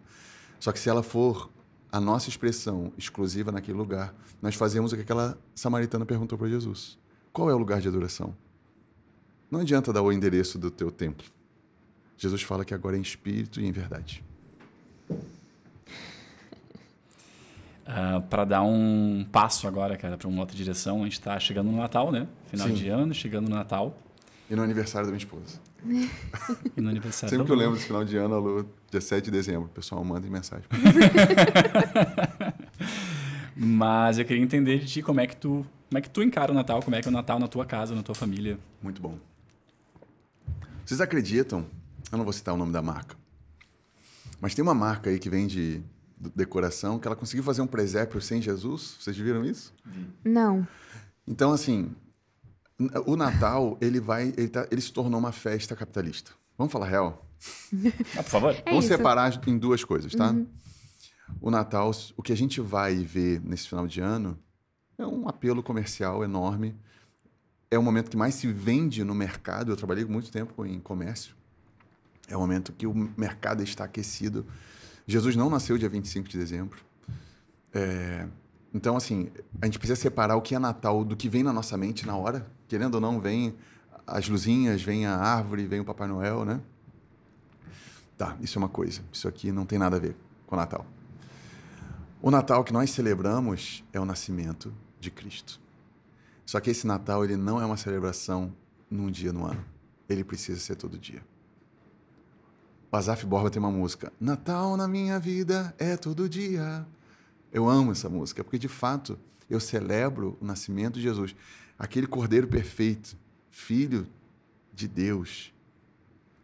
Só que se ela for a nossa expressão exclusiva naquele lugar, nós fazemos o que aquela samaritana perguntou para Jesus. Qual é o lugar de adoração? Não adianta dar o endereço do teu templo. Jesus fala que agora é em espírito e em verdade. Para dar um passo agora, cara, para uma outra direção, a gente está chegando no Natal, né? Final de ano, chegando no Natal. E no aniversário da minha esposa. E no aniversário Sempre que eu lembro desse final de ano, Lu, dia 7 de dezembro, o pessoal manda mensagem. Mas eu queria entender de ti como é que tu encara o Natal, como é que é o Natal na tua casa, na tua família. Muito bom. Vocês acreditam, eu não vou citar o nome da marca, mas tem uma marca aí que vende decoração, que ela conseguiu fazer um presépio sem Jesus. Vocês viram isso? Não. Então, assim, o Natal, ele se tornou uma festa capitalista. Vamos falar real? Por favor. Vamos separar em 2 coisas, tá? Uhum. O Natal, o que a gente vai ver nesse final de ano é um apelo comercial enorme. É o momento que mais se vende no mercado. Eu trabalhei muito tempo em comércio. É o momento que o mercado está aquecido. Jesus não nasceu dia 25 de dezembro. Então, assim, a gente precisa separar o que é Natal do que vem na nossa mente na hora. Querendo ou não, vem as luzinhas, vem a árvore, vem o Papai Noel, né? Tá, isso é uma coisa. Isso aqui não tem nada a ver com o Natal. O Natal que nós celebramos é o nascimento de Cristo. Só que esse Natal, ele não é uma celebração num dia no ano. Ele precisa ser todo dia. O Asaf Borba tem uma música, Natal na minha vida é todo dia. Eu amo essa música, porque de fato eu celebro o nascimento de Jesus. Aquele Cordeiro perfeito, Filho de Deus.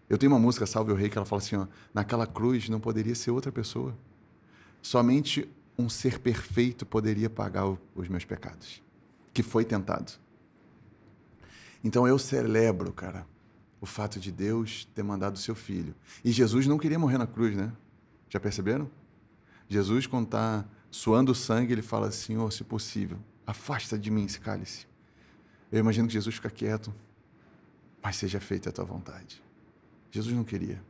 Eu tenho uma música, Salve o Rei, que ela fala assim, ó, naquela cruz não poderia ser outra pessoa. Somente um ser perfeito poderia pagar os meus pecados, que foi tentado. Então eu celebro, cara, o fato de Deus ter mandado o seu Filho. E Jesus não queria morrer na cruz, né? Já perceberam? Jesus, quando está suando sangue, ele fala assim, oh, se possível, afasta de mim esse cálice. Eu imagino que Jesus fica quieto, mas seja feita a tua vontade. Jesus não queria.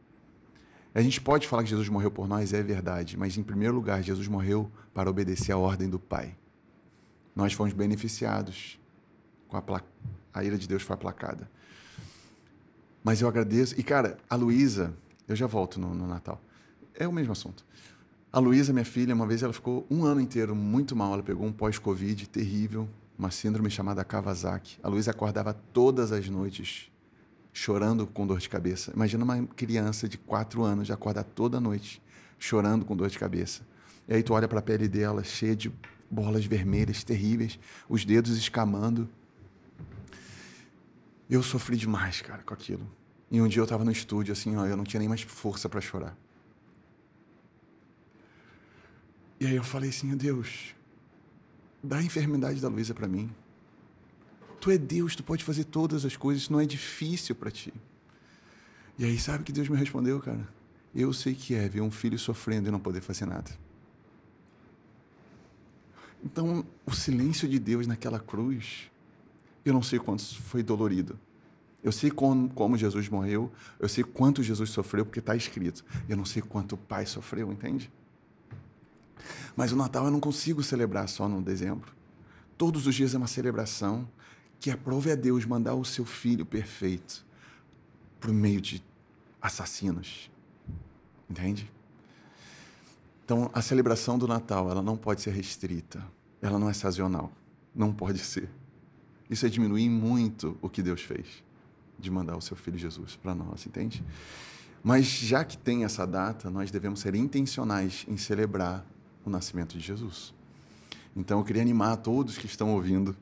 A gente pode falar que Jesus morreu por nós, é verdade, mas em primeiro lugar, Jesus morreu para obedecer à ordem do Pai. Nós fomos beneficiados com a ira de Deus foi aplacada. Mas eu agradeço. E, cara, a Luísa, eu já volto no Natal. É o mesmo assunto. A Luísa, minha filha, uma vez ela ficou um ano inteiro muito mal. Ela pegou um pós-Covid terrível, uma síndrome chamada Kawasaki. A Luísa acordava todas as noites chorando com dor de cabeça. Imagina uma criança de 4 anos já acordar toda noite chorando com dor de cabeça. E aí tu olha para a pele dela, cheia de bolas vermelhas terríveis, os dedos escamando. Eu sofri demais, cara, com aquilo. E um dia eu estava no estúdio, assim, ó, eu não tinha nem mais força para chorar. E aí eu falei assim, Deus, dá a enfermidade da Luísa para mim. Tu é Deus, tu pode fazer todas as coisas, isso não é difícil para ti. E aí sabe o que Deus me respondeu, cara? Eu sei que é ver um filho sofrendo e não poder fazer nada. Então, o silêncio de Deus naquela cruz, eu não sei quanto foi dolorido. Eu sei como Jesus morreu, eu sei quanto Jesus sofreu, porque está escrito. Eu não sei quanto o Pai sofreu, entende? Mas o Natal eu não consigo celebrar só no dezembro. Todos os dias é uma celebração que aprove a Deus mandar o seu Filho perfeito por meio de assassinos. Entende? Então, a celebração do Natal, ela não pode ser restrita. Ela não é sazonal. Não pode ser. Isso é diminuir muito o que Deus fez, de mandar o seu Filho Jesus para nós, entende? Mas já que tem essa data, nós devemos ser intencionais em celebrar o nascimento de Jesus. Então, eu queria animar todos que estão ouvindo.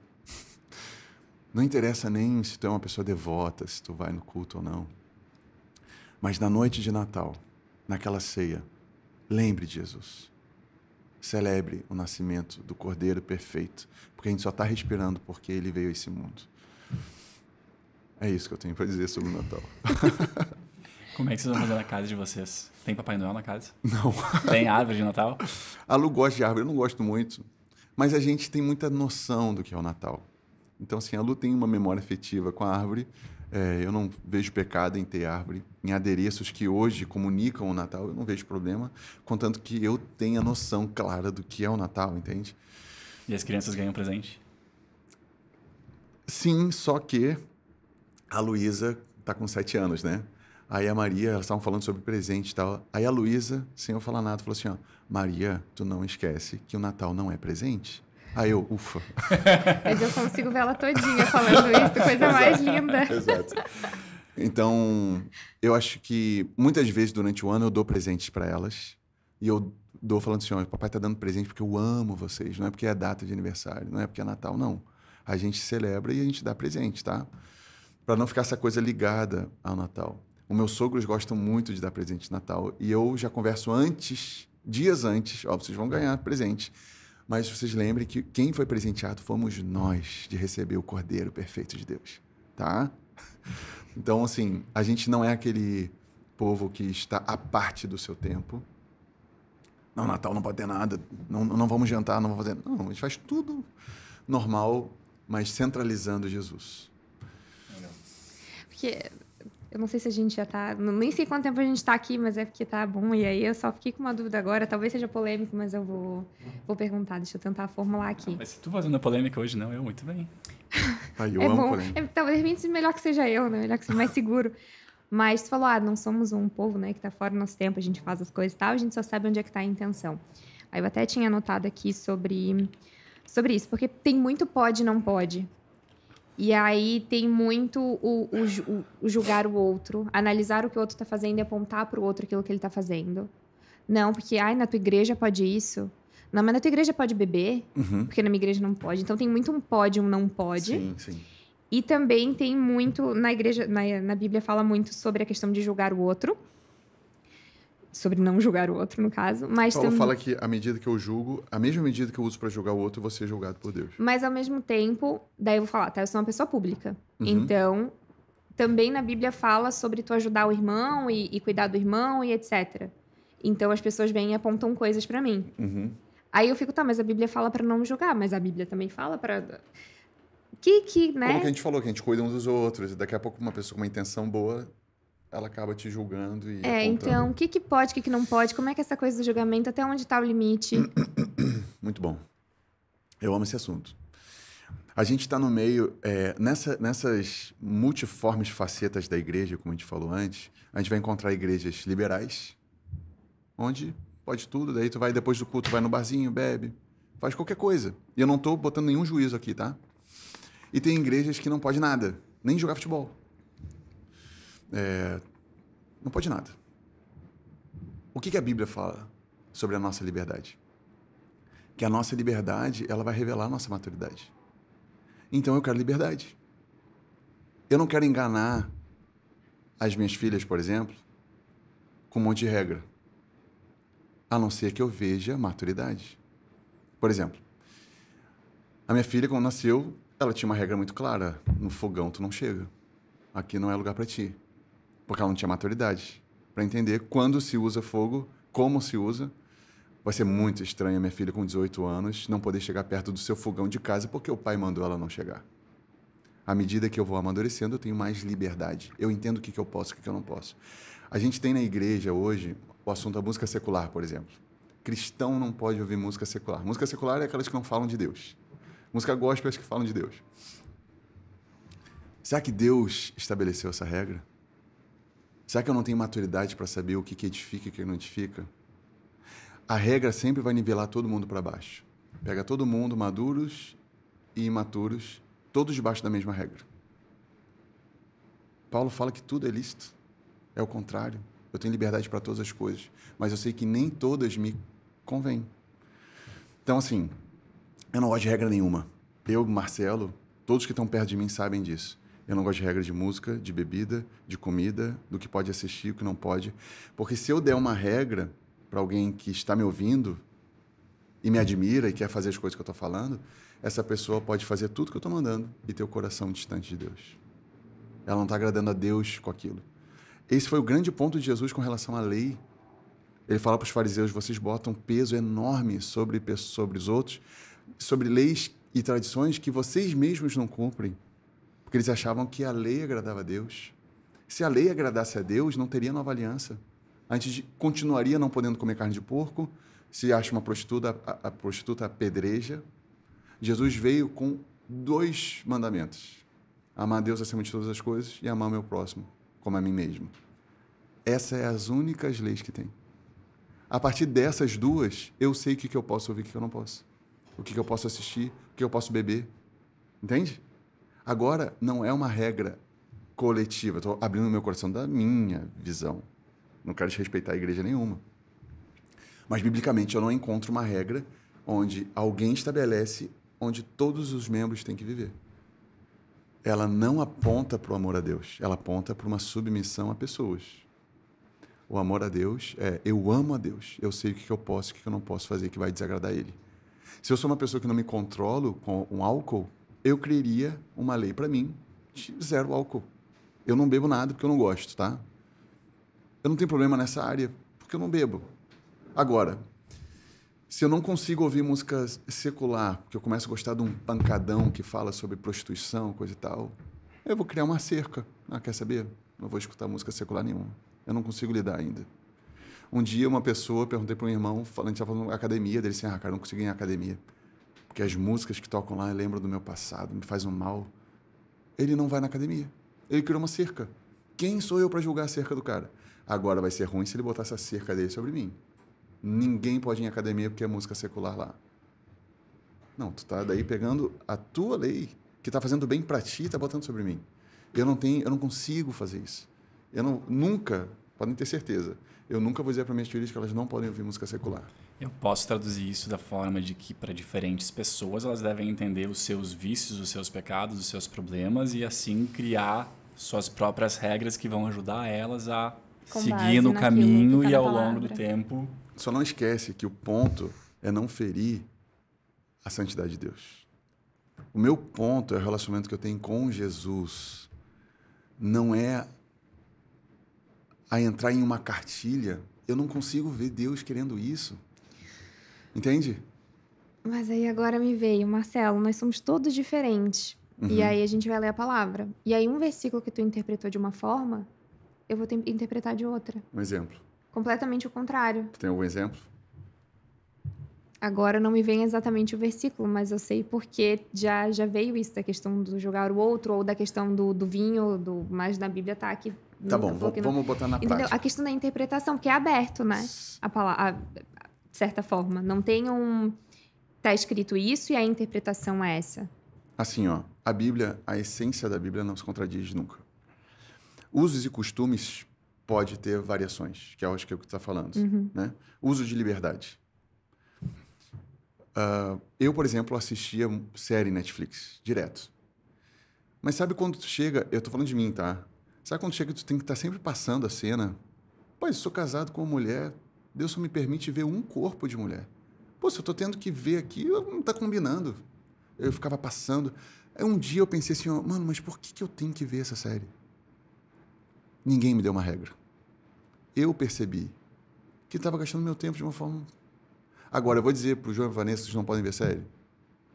Não interessa nem se tu é uma pessoa devota, se tu vai no culto ou não. Mas na noite de Natal, naquela ceia, lembre de Jesus. Celebre o nascimento do Cordeiro perfeito, porque a gente só está respirando porque ele veio a esse mundo. É isso que eu tenho para dizer sobre o Natal. Como é que vocês vão fazer na casa de vocês? Tem Papai Noel na casa? Não. Tem árvore de Natal? A Lu gosta de árvore, eu não gosto muito, mas a gente tem muita noção do que é o Natal. Então, assim, a Lu tem uma memória afetiva com a árvore. Eu não vejo pecado em ter árvore. Em adereços que hoje comunicam o Natal, eu não vejo problema, contanto que eu tenha noção clara do que é o Natal, entende? E as crianças ganham presente? Sim, só que a Luísa está com 7 anos, né? Aí a Maria, elas estavam falando sobre presente e tal. Aí a Luísa, sem eu falar nada, falou assim, ó, Maria, tu não esquece que o Natal não é presente? Aí eu, ufa. Mas eu consigo ver ela todinha falando isso, coisa mais linda. Exato. Então, eu acho que muitas vezes durante o ano eu dou presentes para elas e eu dou falando assim, ó, papai tá dando presente porque eu amo vocês, não é porque é data de aniversário, não é porque é Natal, não. A gente celebra e a gente dá presente, tá? Para não ficar essa coisa ligada ao Natal. Os meus sogros gostam muito de dar presente de Natal e eu já converso antes, dias antes, ó, vocês vão ganhar presente. Mas vocês lembrem que quem foi presenteado fomos nós de receber o Cordeiro perfeito de Deus, tá? Então, assim, a gente não é aquele povo que está à parte do seu tempo. Não, Natal não pode ter nada, não vamos jantar, não vamos fazer... Não, a gente faz tudo normal, mas centralizando Jesus. Porque... Eu não sei se a gente já tá... Nem sei quanto tempo a gente tá aqui, mas é porque tá bom. E aí eu só fiquei com uma dúvida agora. Talvez seja polêmico, mas eu vou perguntar. Deixa eu tentar formular aqui. Mas se tu fazendo a polêmica hoje, não, eu muito bem. Eu amo polêmica. Talvez de repente melhor que seja eu, né? Melhor que seja mais seguro. Mas tu falou, não somos um povo, né, que tá fora do nosso tempo, a gente faz as coisas e tal, a gente só sabe onde é que tá a intenção. Aí eu até tinha anotado aqui sobre isso, porque tem muito pode e não pode. E aí tem muito o julgar o outro, analisar o que o outro tá fazendo e apontar pro outro aquilo que ele tá fazendo. Não, porque, na tua igreja pode isso. Não, mas na tua igreja pode beber, porque na minha igreja não pode. Então tem muito um pode, um não pode. Sim, sim. E também tem muito, na igreja, na Bíblia fala muito sobre a questão de julgar o outro. Sobre não julgar o outro, no caso. Mas Paulo também... fala que a medida que eu julgo, a mesma medida que eu uso para julgar o outro, eu vou ser julgado por Deus. Mas ao mesmo tempo, daí eu vou falar, eu sou uma pessoa pública. Então, também na Bíblia fala sobre tu ajudar o irmão e cuidar do irmão e etc. Então as pessoas vêm e apontam coisas pra mim. Aí eu fico, mas a Bíblia fala pra não julgar, mas a Bíblia também fala pra... né? Como que a gente falou, que a gente cuida uns dos outros, e daqui a pouco uma pessoa com uma intenção boa, ela acaba te julgando e apontando. Então, o que pode, o que não pode, como é que é essa coisa do julgamento, até onde tá o limite? Muito bom. Eu amo esse assunto. A gente está no meio, nessas multiformes facetas da igreja, como a gente falou antes, a gente vai encontrar igrejas liberais, onde pode tudo, daí tu vai, depois do culto, vai no barzinho, bebe, faz qualquer coisa. E eu não estou botando nenhum juízo aqui, tá? E tem igrejas que não pode nada, nem jogar futebol. Não pode nada. O que a Bíblia fala sobre a nossa liberdade? Que a nossa liberdade, ela vai revelar a nossa maturidade. Então eu quero liberdade. Eu não quero enganar as minhas filhas, por exemplo, com um monte de regra. A não ser que eu veja maturidade. Por exemplo, a minha filha, quando nasceu, ela tinha uma regra muito clara. No fogão tu não chega. Aqui não é lugar para ti. Porque ela não tinha maturidade para entender quando se usa fogo, como se usa. Vai ser muito estranho a minha filha com 18 anos não poder chegar perto do seu fogão de casa porque o pai mandou ela não chegar. À medida que eu vou amadurecendo, eu tenho mais liberdade. Eu entendo o que eu posso e o que eu não posso. A gente tem na igreja hoje o assunto da música secular, por exemplo. Cristão não pode ouvir música secular. Música secular é aquelas que não falam de Deus. Música gospel é as que falam de Deus. Será que Deus estabeleceu essa regra? Será que eu não tenho maturidade para saber o que edifica e o que não edifica? A regra sempre vai nivelar todo mundo para baixo. Pega todo mundo, maduros e imaturos, todos debaixo da mesma regra. Paulo fala que tudo é lícito. É o contrário. Eu tenho liberdade para todas as coisas, mas eu sei que nem todas me convêm. Então, assim, eu não gosto de regra nenhuma. Eu, Marcelo, todos que estão perto de mim sabem disso. Eu não gosto de regra de música, de bebida, de comida, do que pode assistir, o que não pode. Porque se eu der uma regra para alguém que está me ouvindo e me admira e quer fazer as coisas que eu estou falando, essa pessoa pode fazer tudo que eu estou mandando e ter o coração distante de Deus. Ela não está agradando a Deus com aquilo. Esse foi o grande ponto de Jesus com relação à lei. Ele fala para os fariseus, vocês botam peso enorme sobre os outros, sobre leis e tradições que vocês mesmos não cumprem, porque eles achavam que a lei agradava a Deus. Se a lei agradasse a Deus, não teria nova aliança. Continuaria não podendo comer carne de porco. Se acha uma prostituta, a prostituta apedreja. Jesus veio com 2 mandamentos. Amar a Deus acima de todas as coisas e amar o meu próximo, como a mim mesmo. Essas são as únicas leis que tem. A partir dessas 2, eu sei o que eu posso ouvir e o que eu não posso. O que eu posso assistir, o que eu posso beber. Entende? Agora, não é uma regra coletiva. Estou abrindo o meu coração da minha visão. Não quero desrespeitar a igreja nenhuma. Mas, biblicamente, eu não encontro uma regra onde alguém estabelece onde todos os membros têm que viver. Ela não aponta para o amor a Deus. Ela aponta para uma submissão a pessoas. O amor a Deus é, eu amo a Deus. Eu sei o que eu posso e o que eu não posso fazer que vai desagradar Ele. Se eu sou uma pessoa que não me controlo com um álcool, eu criaria uma lei para mim de 0 álcool. Eu não bebo nada porque eu não gosto, tá? Eu não tenho problema nessa área porque eu não bebo. Agora, se eu não consigo ouvir música secular, porque eu começo a gostar de um pancadão que fala sobre prostituição, coisa e tal, eu vou criar uma cerca. Quer saber? Não vou escutar música secular nenhuma. Eu não consigo lidar ainda. Um dia, uma pessoa, perguntei para um irmão, a gente estava falando academia, dele assim, cara, eu não consigo ir em academia. Porque as músicas que tocam lá lembram do meu passado, me faz um mal. Ele não vai na academia. Ele criou uma cerca. Quem sou eu para julgar a cerca do cara? Agora vai ser ruim se ele botar essa cerca dele sobre mim. Ninguém pode ir em academia porque é música secular lá. Não, tu tá daí pegando a tua lei que está fazendo bem para ti está botando sobre mim. Eu não consigo fazer isso. Nunca, podem ter certeza, eu nunca vou dizer para minhas filhas que elas não podem ouvir música secular. Eu posso traduzir isso da forma de que, para diferentes pessoas, elas devem entender os seus vícios, os seus pecados, os seus problemas e, assim, criar suas próprias regras que vão ajudar elas a seguir no caminho e, ao longo do tempo... Só não esquece que o ponto é não ferir a santidade de Deus. O meu ponto é o relacionamento que eu tenho com Jesus. Não é a entrar em uma cartilha. Eu não consigo ver Deus querendo isso. Entende? Mas aí agora me veio, Marcelo, nós somos todos diferentes. E aí a gente vai ler a palavra. E aí um versículo que tu interpretou de uma forma, eu vou interpretar de outra. Um exemplo. Completamente o contrário. Tu tem algum exemplo? Agora não me vem exatamente o versículo, mas eu sei porque já veio isso, da questão do jogar o outro, ou da questão do vinho, mas na Bíblia tá aqui. Tá bom, vamos botar na Entendeu? prática. A questão da interpretação, porque é aberto, né? A palavra, de certa forma. Não tem tá escrito isso e a interpretação é essa. Assim, ó, a Bíblia, a essência da Bíblia não se contradiz nunca. Usos e costumes pode ter variações, que eu acho que é o que tu está falando, né? Uso de liberdade. Eu, por exemplo, assistia série Netflix, direto. Mas sabe quando tu chega... Eu tô falando de mim, tá? Sabe quando chega tu tem que estar sempre passando a cena? Pô, eu sou casado com uma mulher, Deus só me permite ver um corpo de mulher. Pô, se eu tô tendo que ver aqui, não tá combinando. Eu ficava passando. Aí um dia eu pensei assim, ó, mano, mas por que eu tenho que ver essa série? Ninguém me deu uma regra. Eu percebi que estava gastando meu tempo de uma forma... Agora, eu vou dizer para o João e Vanessa que vocês não podem ver série?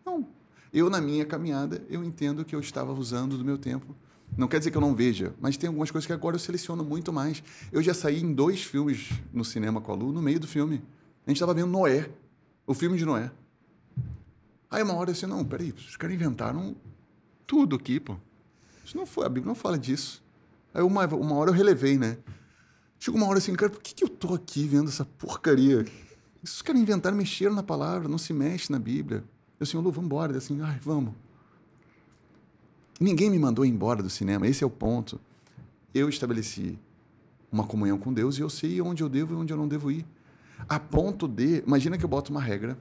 Não. Eu, na minha caminhada, eu entendo que eu estava usando do meu tempo. Não quer dizer que eu não veja, mas tem algumas coisas que agora eu seleciono muito mais. Eu já saí em 2 filmes no cinema com a Lu, no meio do filme. A gente estava vendo Noé, o filme de Noé. Aí uma hora eu disse, não, peraí, os caras inventaram tudo aqui, pô. Isso não foi, a Bíblia não fala disso. Aí uma hora eu relevei, né? Chegou uma hora assim, cara, por que eu tô aqui vendo essa porcaria? Os caras inventaram, mexeram na palavra, não se mexe na Bíblia. Eu assim, Lu, vamos embora. Assim, ai, vamos. Ninguém me mandou embora do cinema, esse é o ponto. Eu estabeleci uma comunhão com Deus e eu sei onde eu devo e onde eu não devo ir. A ponto de... Imagina que eu boto uma regra,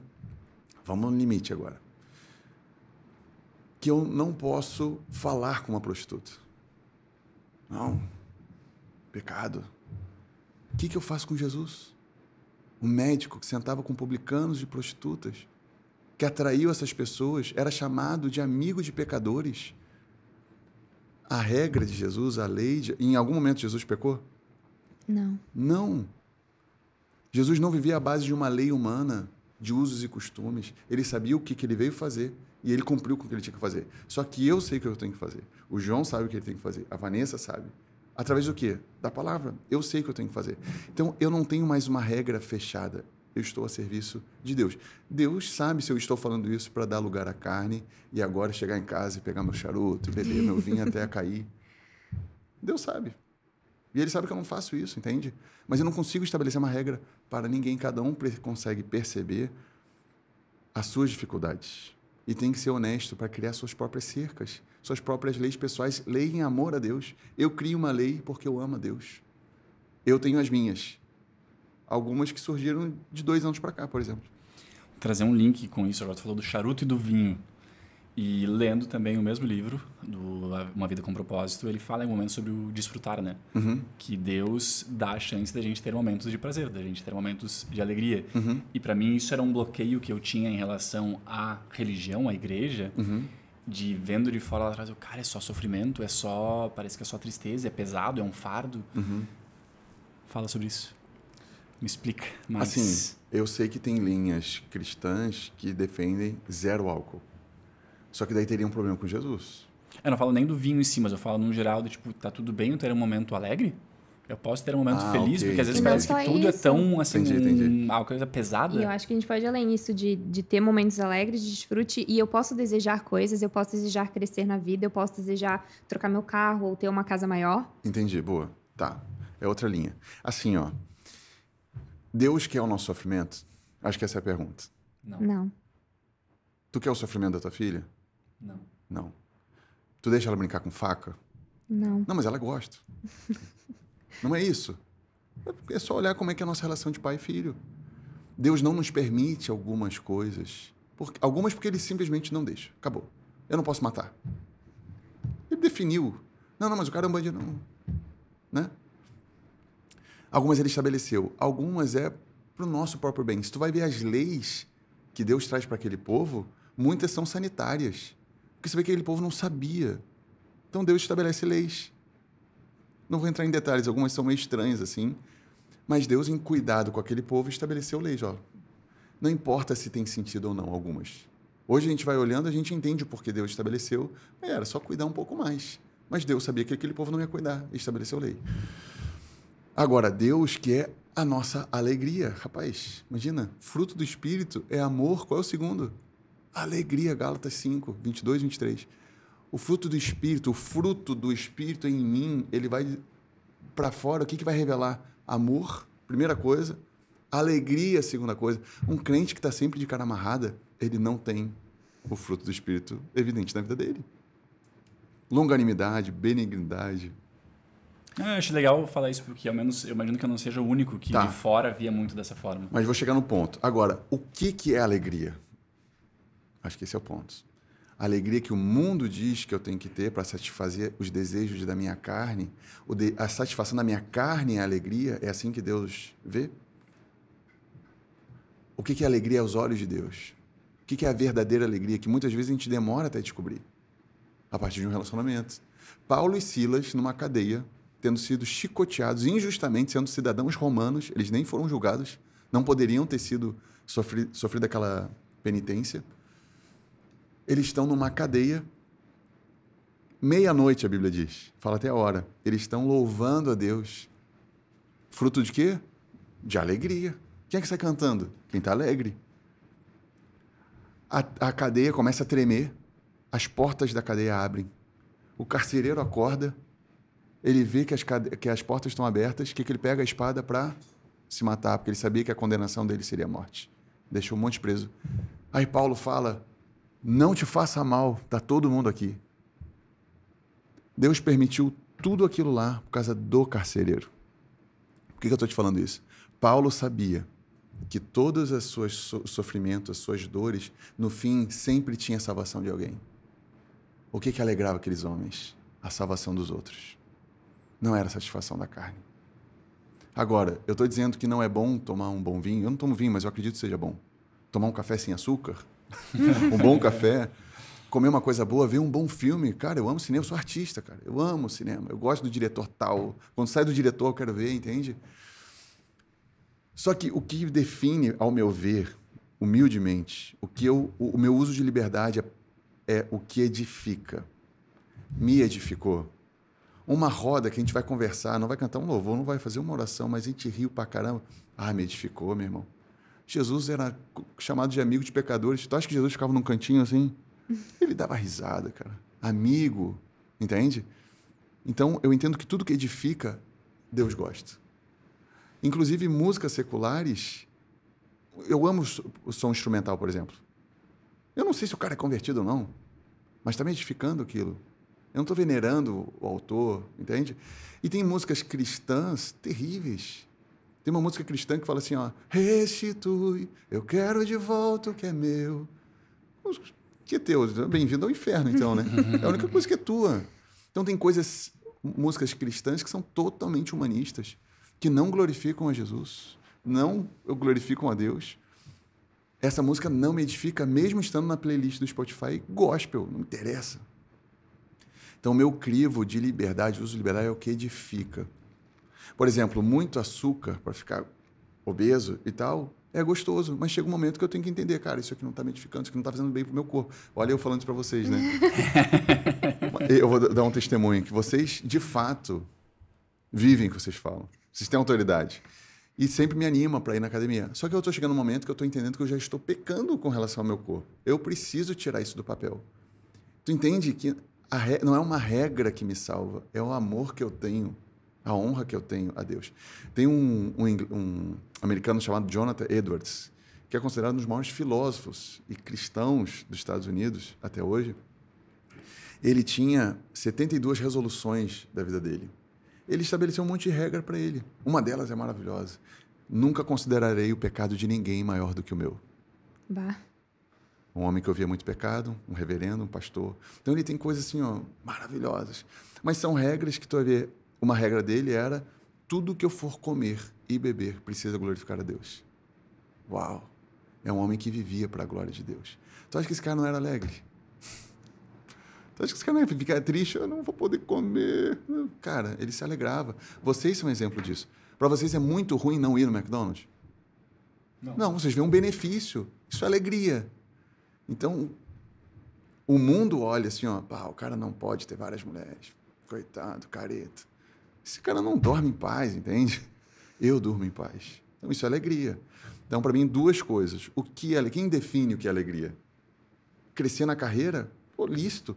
vamos no limite agora, que eu não posso falar com uma prostituta. Não. Pecado. O que eu faço com Jesus? O médico que sentava com publicanos e prostitutas, que atraiu essas pessoas, era chamado de amigo de pecadores. A regra de Jesus, a lei... Em algum momento Jesus pecou? Não. Não. Jesus não vivia à base de uma lei humana, de usos e costumes. Ele sabia o que ele veio fazer e ele cumpriu com o que ele tinha que fazer. Só que eu sei o que eu tenho que fazer. O João sabe o que ele tem que fazer. A Vanessa sabe. Através do quê? Da palavra. Eu sei o que eu tenho que fazer. Então, eu não tenho mais uma regra fechada. Eu estou a serviço de Deus. Deus sabe se eu estou falando isso para dar lugar à carne e agora chegar em casa e pegar meu charuto e beber meu vinho até cair. Deus sabe. E Ele sabe que eu não faço isso, entende? Mas eu não consigo estabelecer uma regra para ninguém. Cada um consegue perceber as suas dificuldades. E tem que ser honesto para criar suas próprias cercas, suas próprias leis pessoais. Lei em amor a Deus. Eu crio uma lei porque eu amo a Deus. Eu tenho as minhas. Algumas que surgiram de 2 anos para cá, por exemplo. Vou trazer um link com isso. Agora tu falou do charuto e do vinho. E lendo também o mesmo livro, do Uma Vida com Propósito, ele fala em momentos sobre o desfrutar, né? Que Deus dá a chance da gente ter momentos de prazer, da gente ter momentos de alegria. E para mim isso era um bloqueio que eu tinha em relação à religião, à igreja, de vendo de fora lá atrás, cara, é só sofrimento, parece que é só tristeza, é pesado, é um fardo. Fala sobre isso. Me explica mais. Assim, eu sei que tem linhas cristãs que defendem 0 álcool. Só que daí teria um problema com Jesus. Eu não falo nem do vinho em si, mas eu falo num geral de, tipo, tá tudo bem eu ter um momento alegre? Eu posso ter um momento feliz? Okay. Porque às vezes E parece não que só tudo isso. é tão, assim, Entendi. uma coisa pesada. E eu acho que a gente pode ir além disso, de ter momentos alegres, de desfrute. E eu posso desejar coisas, eu posso desejar crescer na vida, eu posso desejar trocar meu carro ou ter uma casa maior. Entendi, boa. Tá, é outra linha. Assim, ó, Deus quer o nosso sofrimento? Acho que essa é a pergunta. Não. Não. Tu quer o sofrimento da tua filha? Não. Não. Tu deixa ela brincar com faca? Não. Não, mas ela gosta. Não é isso. É só olhar como é que é a nossa relação de pai e filho. Deus não nos permite algumas coisas. Algumas porque ele simplesmente não deixa. Acabou. Eu não posso matar. Ele definiu. Não, mas o cara é um bandido. Não. Né? Algumas ele estabeleceu. Algumas é para o nosso próprio bem. Se tu vai ver as leis que Deus traz para aquele povo, muitas são sanitárias. Porque você vê que aquele povo não sabia. Então Deus estabelece leis. Não vou entrar em detalhes, algumas são meio estranhas assim. Mas Deus, em cuidado com aquele povo, estabeleceu leis. Ó. Não importa se tem sentido ou não, algumas. Hoje a gente vai olhando, a gente entende o porquê Deus estabeleceu. Era só cuidar um pouco mais. Mas Deus sabia que aquele povo não ia cuidar e estabeleceu lei. Agora, Deus que é a nossa alegria. Rapaz, imagina, fruto do Espírito é amor. Qual é o segundo? Alegria, Gálatas 5, 22, 23. O fruto do Espírito em mim, ele vai para fora. O que vai revelar? Amor, primeira coisa. Alegria, segunda coisa. Um crente que está sempre de cara amarrada, ele não tem o fruto do Espírito evidente na vida dele. Longanimidade, benignidade. Eu acho legal falar isso, porque ao menos eu imagino que eu não seja o único que de fora via muito dessa forma. Mas vou chegar no ponto. Agora, o que é alegria? Acho que esse é o ponto. A alegria que o mundo diz que eu tenho que ter para satisfazer os desejos da minha carne, a satisfação da minha carne é a alegria, é assim que Deus vê? O que é alegria aos olhos de Deus? O que é a verdadeira alegria, que muitas vezes a gente demora até descobrir? A partir de um relacionamento. Paulo e Silas, numa cadeia, tendo sido chicoteados injustamente, sendo cidadãos romanos, eles nem foram julgados, não poderiam ter sofrido aquela penitência. Eles estão numa cadeia, meia-noite, a Bíblia diz, fala até a hora. Eles estão louvando a Deus. Fruto de quê? De alegria. Quem é que sai cantando? Quem está alegre. A cadeia começa a tremer, as portas da cadeia abrem. O carcereiro acorda, ele vê que as portas estão abertas, que ele pega a espada para se matar, porque ele sabia que a condenação dele seria a morte. Deixou um monte preso. Aí Paulo fala, não te faça mal, está todo mundo aqui. Deus permitiu tudo aquilo lá por causa do carcereiro. Por que eu estou te falando isso? Paulo sabia que todos os seus sofrimentos, as suas dores, no fim, sempre tinha a salvação de alguém. O que alegrava aqueles homens? A salvação dos outros. Não era a satisfação da carne. Agora, eu estou dizendo que não é bom tomar um bom vinho. Eu não tomo vinho, mas eu acredito que seja bom. Tomar um café sem açúcar, um bom café, comer uma coisa boa, ver um bom filme. Cara, eu amo cinema, eu sou artista, cara. Eu amo cinema, eu gosto do diretor tal. Quando sai do diretor, eu quero ver, entende? Só que o que define, ao meu ver, humildemente, o meu uso de liberdade é o que edifica. Me edificou. Uma roda que a gente vai conversar, não vai cantar um louvor, não vai fazer uma oração, mas a gente riu pra caramba. Ah, me edificou, meu irmão. Jesus era chamado de amigo de pecadores. Tu acha que Jesus ficava num cantinho assim? Ele dava risada, cara. Amigo, entende? Então, eu entendo que tudo que edifica, Deus gosta. Inclusive, músicas seculares, eu amo o som instrumental, por exemplo. Eu não sei se o cara é convertido ou não, mas está me edificando aquilo. Eu não estou venerando o autor, entende? E tem músicas cristãs terríveis. Tem uma música cristã que fala assim, ó, restitui, eu quero de volta o que é meu. O que é teu? Bem-vindo ao inferno, então, né? É a única coisa que é tua. Então tem músicas cristãs que são totalmente humanistas, que não glorificam a Jesus, não glorificam a Deus. Essa música não me edifica, mesmo estando na playlist do Spotify gospel, não interessa. Então, o meu crivo de liberdade, uso de liberdade, é o que edifica. Por exemplo, muito açúcar para ficar obeso e tal, é gostoso, mas chega um momento que eu tenho que entender, cara, isso aqui não está me edificando, isso aqui não está fazendo bem para o meu corpo. Olha eu falando isso para vocês, né? Eu vou dar um testemunho, que vocês, de fato, vivem o que vocês falam. Vocês têm autoridade. E sempre me anima para ir na academia. Só que eu estou chegando num momento que eu estou entendendo que eu já estou pecando com relação ao meu corpo. Eu preciso tirar isso do papel. Tu entende que não é uma regra que me salva, é o amor que eu tenho, a honra que eu tenho a Deus. Tem um americano chamado Jonathan Edwards, que é considerado um dos maiores filósofos e cristãos dos Estados Unidos até hoje. Ele tinha 72 resoluções da vida dele. Ele estabeleceu um monte de regra para ele. Uma delas é maravilhosa. Nunca considerarei o pecado de ninguém maior do que o meu. Bah. Um homem que ouvia muito pecado, um reverendo, um pastor. Então ele tem coisas assim, ó, maravilhosas. Mas são regras que tu vai ver. Uma regra dele era: tudo que eu for comer e beber precisa glorificar a Deus. Uau! É um homem que vivia para a glória de Deus. Tu acha que esse cara não era alegre? Tu acha que esse cara não ia ficar triste? Eu não vou poder comer. Cara, ele se alegrava. Vocês são um exemplo disso. Para vocês é muito ruim não ir no McDonald's? Não, vocês veem um benefício. Isso é alegria. Então, o mundo olha assim, ó, pá, o cara não pode ter várias mulheres. Coitado, careta. Esse cara não dorme em paz, entende? Eu durmo em paz. Então, isso é alegria. Então, para mim, duas coisas. Quem define o que é alegria? Crescer na carreira? Pô, lícito.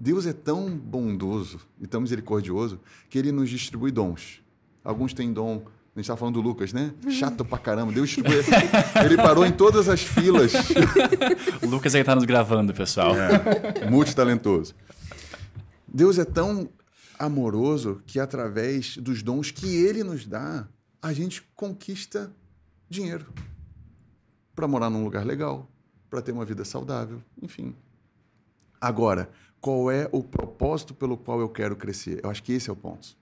Deus é tão bondoso e tão misericordioso que ele nos distribui dons. Alguns têm dom... A gente estava falando do Lucas, né? Chato pra caramba. Deus distribui... Ele parou em todas as filas. O Lucas aí tá nos gravando, pessoal. Multitalentoso. Deus é tão amoroso que, através dos dons que ele nos dá, a gente conquista dinheiro para morar num lugar legal, para ter uma vida saudável, enfim. Agora, qual é o propósito pelo qual eu quero crescer? Eu acho que esse é o ponto.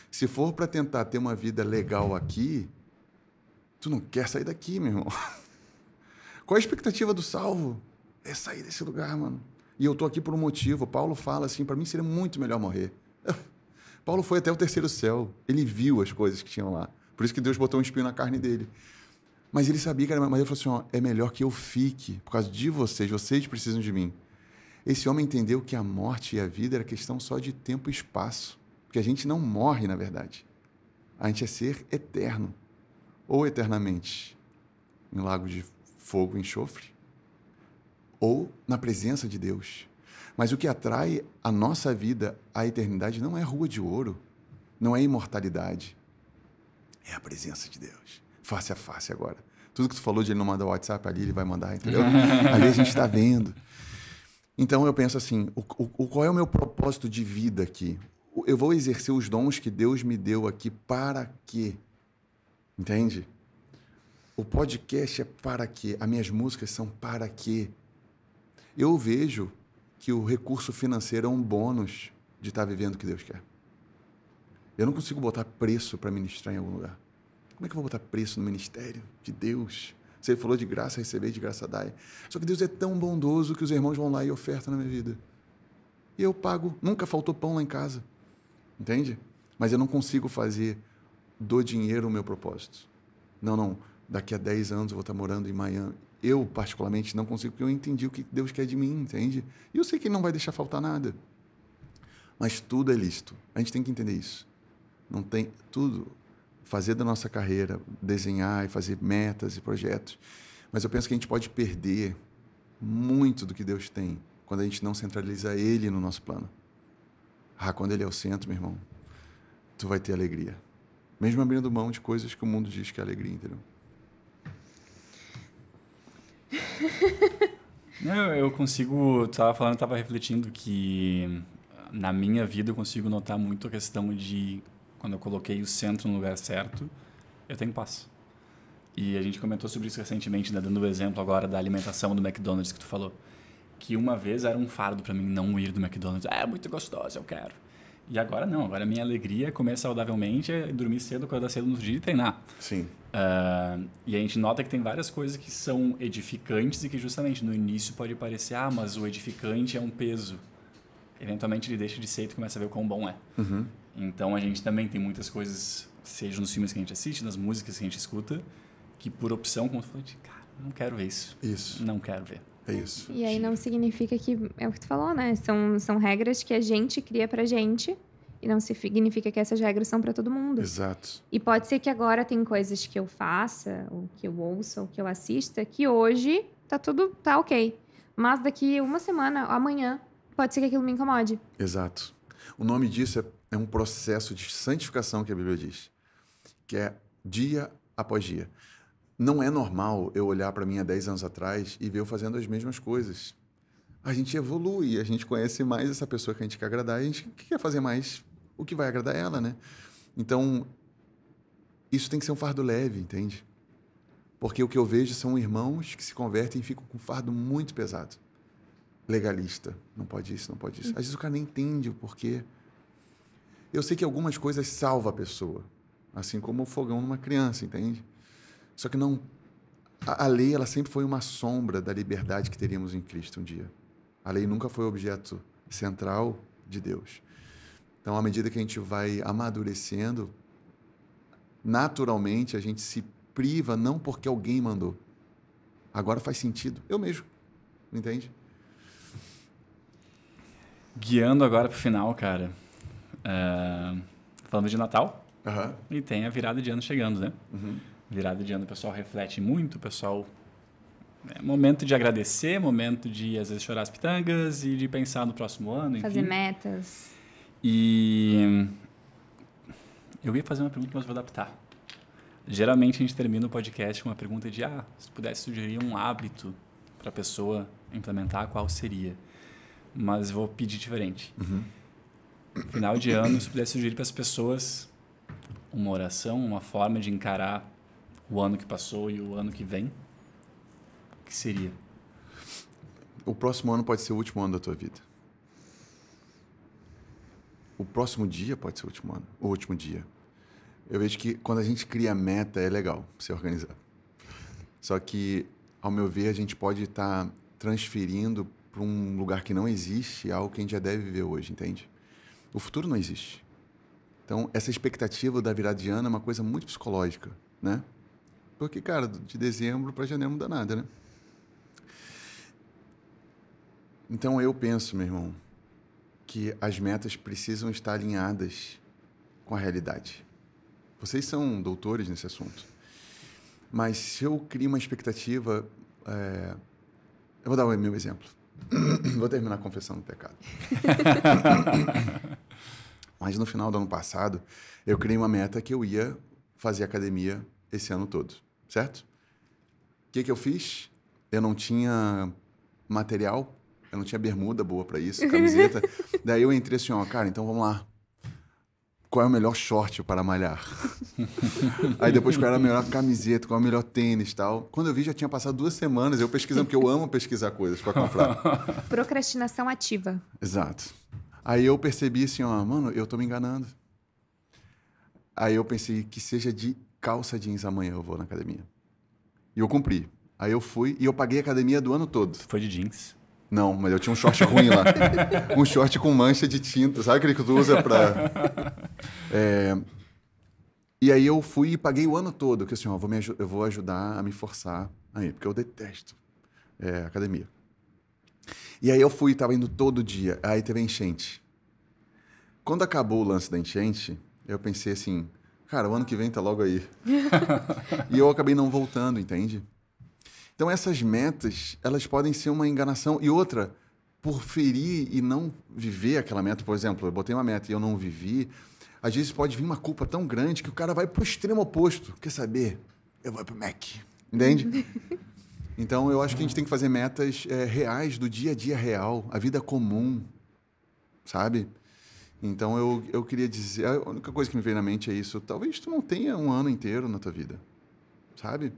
Se for para tentar ter uma vida legal aqui, tu não quer sair daqui, meu irmão. Qual a expectativa do salvo? É sair desse lugar, mano. E eu tô aqui por um motivo. Paulo fala assim, para mim seria muito melhor morrer. Paulo foi até o terceiro céu. Ele viu as coisas que tinham lá. Por isso que Deus botou um espinho na carne dele. Mas ele sabia que era... Mas ele falou assim, ó, é melhor que eu fique por causa de vocês precisam de mim. Esse homem entendeu que a morte e a vida era questão só de tempo e espaço. Porque a gente não morre, na verdade. A gente é ser eterno. Ou eternamente em lago de fogo e enxofre, ou na presença de Deus. Mas o que atrai a nossa vida à eternidade não é rua de ouro, não é imortalidade. É a presença de Deus. Face a face agora. Tudo que tu falou de ele não mandar o WhatsApp ali, ele vai mandar, entendeu? Ali a gente está vendo. Então eu penso assim, qual é o meu propósito de vida aqui? Eu vou exercer os dons que Deus me deu aqui para quê? Entende? O podcast é para quê? As minhas músicas são para quê? Eu vejo que o recurso financeiro é um bônus de estar vivendo o que Deus quer. Eu não consigo botar preço para ministrar em algum lugar. Como é que eu vou botar preço no ministério de Deus? Você falou de graça receber, de graça dar. Só que Deus é tão bondoso que os irmãos vão lá e ofertam na minha vida. E eu pago. Nunca faltou pão lá em casa. Entende? Mas eu não consigo fazer do dinheiro o meu propósito. Não. Daqui a 10 anos eu vou estar morando em Miami. Eu, particularmente, não consigo, porque eu entendi o que Deus quer de mim, entende? E eu sei que Ele não vai deixar faltar nada. Mas tudo é lícito. A gente tem que entender isso. Não tem tudo. Fazer da nossa carreira, desenhar e fazer metas e projetos. Mas eu penso que a gente pode perder muito do que Deus tem quando a gente não centraliza Ele no nosso plano. Quando Ele é o centro, meu irmão, tu vai ter alegria. Mesmo abrindo mão de coisas que o mundo diz que é alegria, entendeu? Eu consigo... Tu estava refletindo que na minha vida eu consigo notar muito a questão de quando eu coloquei o centro no lugar certo, eu tenho paz. E a gente comentou sobre isso recentemente, né, dando o exemplo agora da alimentação do McDonald's que tu falou. Que uma vez era um fardo para mim não ir do McDonald's. É muito gostoso, eu quero. E agora não. Agora a minha alegria é comer saudavelmente, é dormir cedo, acordar cedo no outro dia e treinar. Sim. E a gente nota que tem várias coisas que são edificantes e que justamente no início pode parecer, mas o edificante é um peso. Eventualmente ele deixa de ser e tu começa a ver o quão bom é. Uhum. Então a gente também tem muitas coisas, seja nos filmes que a gente assiste, nas músicas que a gente escuta, que por opção, como tu falou, cara, não quero ver isso. Isso. Não quero ver. É isso. E aí não significa que... É o que tu falou, né? São regras que a gente cria pra gente e não significa que essas regras são pra todo mundo. Exato. E pode ser que agora tem coisas que eu faça, ou que eu ouça, ou que eu assista, que hoje tá ok. Mas daqui uma semana, amanhã, pode ser que aquilo me incomode. Exato. O nome disso é um processo de santificação que a Bíblia diz, que é dia após dia. Não é normal eu olhar para mim há 10 anos atrás e ver eu fazendo as mesmas coisas. a gente evolui, a gente conhece mais essa pessoa que a gente quer agradar e a gente quer fazer mais o que vai agradar ela, né? Então, isso tem que ser um fardo leve, entende? Porque o que eu vejo são irmãos que se convertem e ficam com um fardo muito pesado. Legalista. Não pode isso, não pode isso. Às vezes o cara nem entende o porquê. Eu sei que algumas coisas salvam a pessoa. Assim como o fogão numa criança, entende? Só que não... A lei, ela sempre foi uma sombra da liberdade que teríamos em Cristo um dia. A lei nunca foi o objeto central de Deus. Então, à medida que a gente vai amadurecendo, naturalmente a gente se priva não porque alguém mandou. Agora faz sentido. Eu mesmo. Entende? Guiando agora pro final, cara. Falando de Natal. Uhum. E tem a virada de ano chegando, né? Uhum. Virada de ano, o pessoal reflete muito, o pessoal... É momento de agradecer, momento de, às vezes, chorar as pitangas e de pensar no próximo ano, Fazer enfim. metas. E eu ia fazer uma pergunta, mas vou adaptar. Geralmente, a gente termina o podcast com uma pergunta de se pudesse sugerir um hábito para a pessoa implementar, qual seria? Mas vou pedir diferente. Uhum. Final de ano, se pudesse sugerir para as pessoas uma oração, uma forma de encarar o ano que passou e o ano que vem, o que seria? O próximo ano pode ser o último ano da tua vida. O próximo dia pode ser o último ano, o último dia. Eu vejo que quando a gente cria meta, é legal se organizar. Só que, ao meu ver, a gente pode estar transferindo para um lugar que não existe algo que a gente já deve viver hoje, entende? O futuro não existe. Então, essa expectativa da virada de ano é uma coisa muito psicológica, né? Porque, cara, de dezembro para janeiro não dá nada, né? Então, eu penso, meu irmão, que as metas precisam estar alinhadas com a realidade. Vocês são doutores nesse assunto. Mas se eu crio uma expectativa... Eu vou dar o meu exemplo. Vou terminar confessando o pecado. Mas no final do ano passado, eu criei uma meta que eu ia fazer academia esse ano todo, certo? O que eu fiz? Eu não tinha material, eu não tinha bermuda boa para isso, camiseta. Daí eu entrei assim, cara, então vamos lá. Qual é o melhor short para malhar? Aí depois qual era a melhor camiseta, qual é o melhor tênis e tal. Quando eu vi, já tinha passado 2 semanas, eu pesquisando, porque eu amo pesquisar coisas para comprar. Procrastinação ativa. Exato. Aí eu percebi assim, mano, eu tô me enganando. Aí eu pensei que seja de calça jeans amanhã eu vou na academia. E eu cumpri. Aí eu fui e eu paguei a academia do ano todo. Foi de jeans? Não, mas eu tinha um short ruim lá. Um short com mancha de tinta. Sabe aquele que tu usa pra... E aí eu fui e paguei o ano todo. Que assim, eu vou ajudar a me forçar aí, porque eu detesto academia. E aí eu fui, tava indo todo dia. Aí teve a enchente. Quando acabou o lance da enchente, eu pensei assim, cara, o ano que vem tá logo aí. E eu acabei não voltando, entende? Então essas metas, elas podem ser uma enganação. E outra, por ferir e não viver aquela meta, por exemplo, eu botei uma meta e eu não vivi, às vezes pode vir uma culpa tão grande que o cara vai pro extremo oposto. Quer saber? Eu vou pro Mac. Entende? Então, eu acho que a gente tem que fazer metas reais, do dia a dia real, a vida comum, sabe? Então, eu queria dizer... A única coisa que me veio na mente é isso. Talvez tu não tenha um ano inteiro na tua vida, sabe?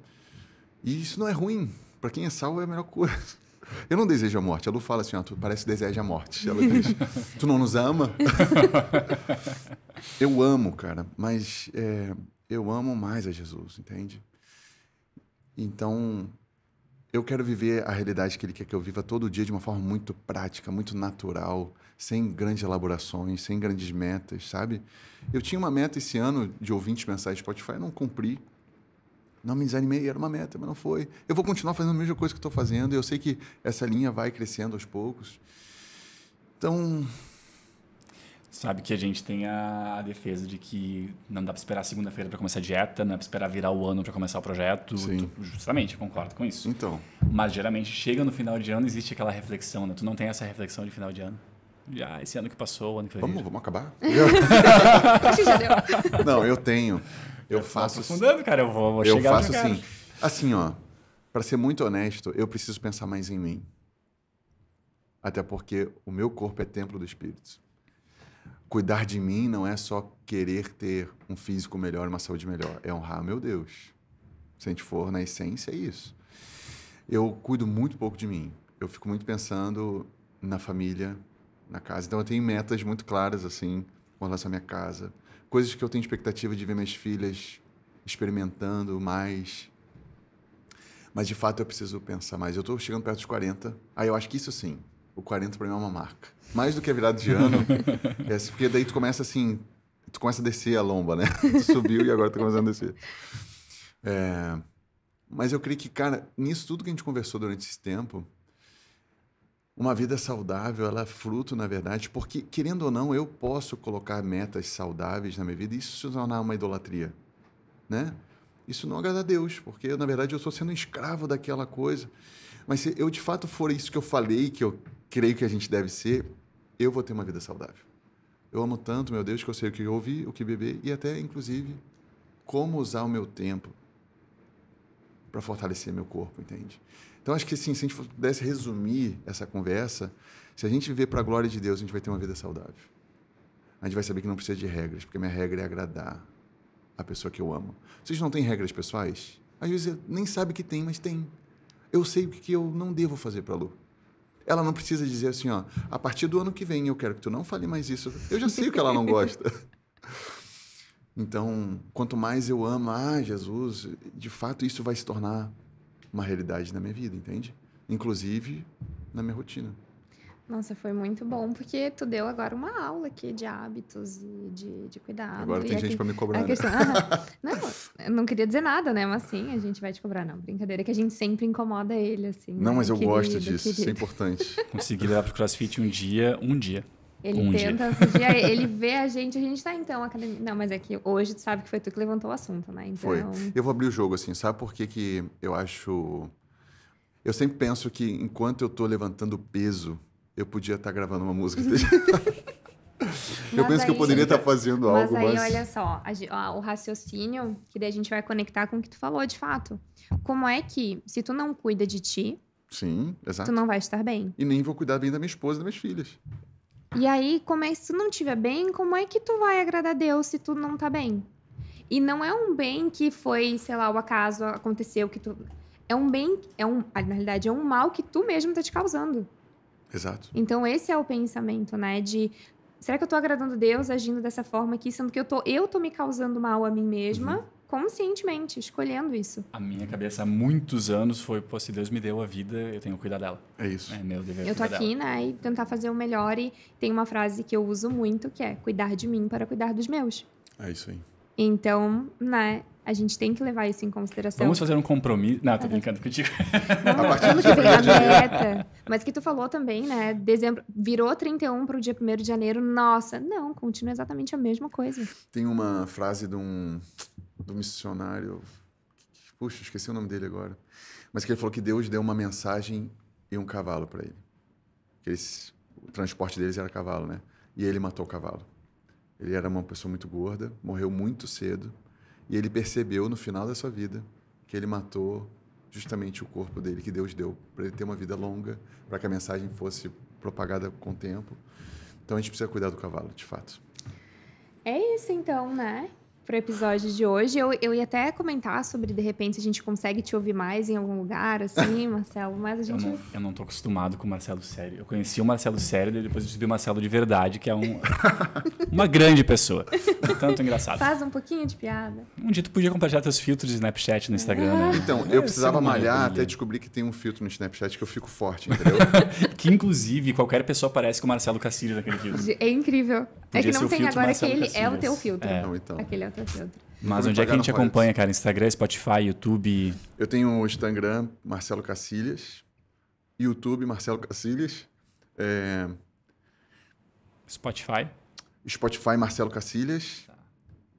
E isso não é ruim. Para quem é salvo, é a melhor coisa. Eu não desejo a morte. A Lu fala assim, tu parece que deseja a morte. Ela diz, tu não nos ama? Eu amo, cara, mas eu amo mais a Jesus, entende? Então... Eu quero viver a realidade que Ele quer que eu viva todo dia de uma forma muito prática, muito natural, sem grandes elaborações, sem grandes metas, sabe? Eu tinha uma meta esse ano de ouvintes mensais de Spotify, eu não cumpri. Não me desanimei, era uma meta, mas não foi. Eu vou continuar fazendo a mesma coisa que estou fazendo, e eu sei que essa linha vai crescendo aos poucos. Então... Sabe que a gente tem a defesa de que não dá para esperar segunda-feira para começar a dieta, não dá para esperar virar o ano para começar o projeto. Sim. Justamente, eu concordo com isso. Então. Mas geralmente chega no final de ano e existe aquela reflexão, né? Tu não tem essa reflexão de final de ano? Esse ano que passou, o ano que vai vir. Vamos acabar? Acho que já deu. Não, eu tenho. Eu faço... aprofundando, cara. Eu vou chegar. Eu faço assim. Assim, para ser muito honesto, eu preciso pensar mais em mim. Até porque o meu corpo é templo do Espírito. Cuidar de mim não é só querer ter um físico melhor, uma saúde melhor. É honrar meu Deus. Se a gente for na essência, é isso. Eu cuido muito pouco de mim. Eu fico muito pensando na família, na casa. Então, eu tenho metas muito claras, assim, com relação à minha casa. Coisas que eu tenho expectativa de ver minhas filhas experimentando mais. Mas, de fato, eu preciso pensar mais. Eu estou chegando perto dos 40. Aí eu acho que isso, sim, o 40 para mim é uma marca. Mais do que a virada de ano, é assim, porque daí tu começa assim, tu começa a descer a lomba, né? Tu subiu e agora tu começando a descer. Mas eu creio que, cara, nisso tudo que a gente conversou durante esse tempo, uma vida saudável, ela é fruto, na verdade, porque, querendo ou não, eu posso colocar metas saudáveis na minha vida e isso se tornar uma idolatria, né? Isso não agrada a Deus, porque, na verdade, eu estou sendo escravo daquela coisa. Mas se eu, de fato, for isso que eu falei, que eu creio que a gente deve ser, eu vou ter uma vida saudável. Eu amo tanto, meu Deus, que eu sei o que ouvir, o que beber e até, inclusive, como usar o meu tempo para fortalecer meu corpo, entende? Então, acho que, assim, se a gente pudesse resumir essa conversa, se a gente viver para a glória de Deus, a gente vai ter uma vida saudável. A gente vai saber que não precisa de regras, porque a minha regra é agradar a pessoa que eu amo. Vocês não têm regras pessoais? Às vezes nem sabe que tem, mas tem. Eu sei o que eu não devo fazer para a Lu. Ela não precisa dizer assim, ó, a partir do ano que vem eu quero que tu não fale mais isso. Eu já sei o que ela não gosta. Então, quanto mais eu amo, Jesus, de fato isso vai se tornar uma realidade na minha vida, entende? Inclusive na minha rotina. Nossa, foi muito bom, porque tu deu agora uma aula aqui de hábitos e de cuidado. Agora tem gente para me cobrar, questão, não, eu não queria dizer nada, né? Mas sim, a gente vai te cobrar. Não, brincadeira, que a gente sempre incomoda ele, assim. Não, né? mas eu Querido, gosto disso, querido. isso é importante. Consegui levar pro CrossFit um dia. Ele tenta fugir, ele vê a gente tá então, academia. Não, mas é que hoje tu sabe que foi tu que levantou o assunto, né? Então... Foi. Eu vou abrir o jogo, assim, sabe por que eu acho... Eu sempre penso que enquanto eu tô levantando peso, eu podia estar gravando uma música. Eu penso que eu poderia estar fazendo algo, mas... Mas aí, olha só, o raciocínio, que daí a gente vai conectar com o que tu falou, de fato. Como é que, se tu não cuida de ti... Sim, exato. Tu não vai estar bem. E nem vou cuidar bem da minha esposa e das minhas filhas. E aí, se tu não estiver bem, como é que tu vai agradar a Deus se tu não tá bem? E não é um bem que foi, sei lá, o acaso, aconteceu, que tu... É um bem, na realidade, é um mal que tu mesmo tá te causando. Exato. Então, esse é o pensamento, né? De, será que eu tô agradando a Deus agindo dessa forma aqui, sendo que eu tô me causando mal a mim mesma, conscientemente, escolhendo isso. A minha cabeça há muitos anos foi, pô, se Deus me deu a vida, eu tenho que cuidar dela. É isso. É meu dever Eu tô cuidar aqui, dela. né, e tentar fazer o melhor, e tem uma frase que eu uso muito, que é cuidar de mim para cuidar dos meus. É isso aí. Então, né, a gente tem que levar isso em consideração. Vamos fazer um compromisso. Não, tô brincando contigo. Ano que vem a meta. Mas que tu falou também, né? Dezembro virou 31 pro dia 1º de janeiro. Nossa, não, continua exatamente a mesma coisa. Tem uma frase do missionário... Puxa, esqueci o nome dele agora. Mas que ele falou que Deus deu uma mensagem e um cavalo para ele. Que o transporte deles era cavalo, né? E ele matou o cavalo. Ele era uma pessoa muito gorda, morreu muito cedo. E ele percebeu no final da sua vida que ele matou justamente o corpo dele, que Deus deu para ele ter uma vida longa, para que a mensagem fosse propagada com o tempo. Então a gente precisa cuidar do cavalo, de fato. É isso então, né? Pro episódio de hoje. Eu ia até comentar sobre, de repente, a gente consegue te ouvir mais em algum lugar, assim, Marcelo, mas a gente... Eu não tô acostumado com o Marcelo sério. Eu conheci o Marcelo sério e depois eu descobri o Marcelo de verdade, que é uma grande pessoa. Tanto engraçado. Faz um pouquinho de piada. Um dia tu podia compartilhar teus filtros de Snapchat no Instagram, né? Então, eu precisava malhar até descobrir que tem um filtro no Snapchat que eu fico forte, entendeu? Que, inclusive, qualquer pessoa parece com o Marcelo Castilho naquele filtro. É incrível. Podia é que ser não o tem filtro agora, Marcelo aquele é o Cacilhas. teu filtro. Não, então. Aquele é o teu filtro. Mas onde é que a gente acompanha, cara? Instagram, Spotify, YouTube? Eu tenho o Instagram, Marcelo Cacilhas. YouTube, Marcelo Cacilhas. Spotify. Spotify, Marcelo Cacilhas.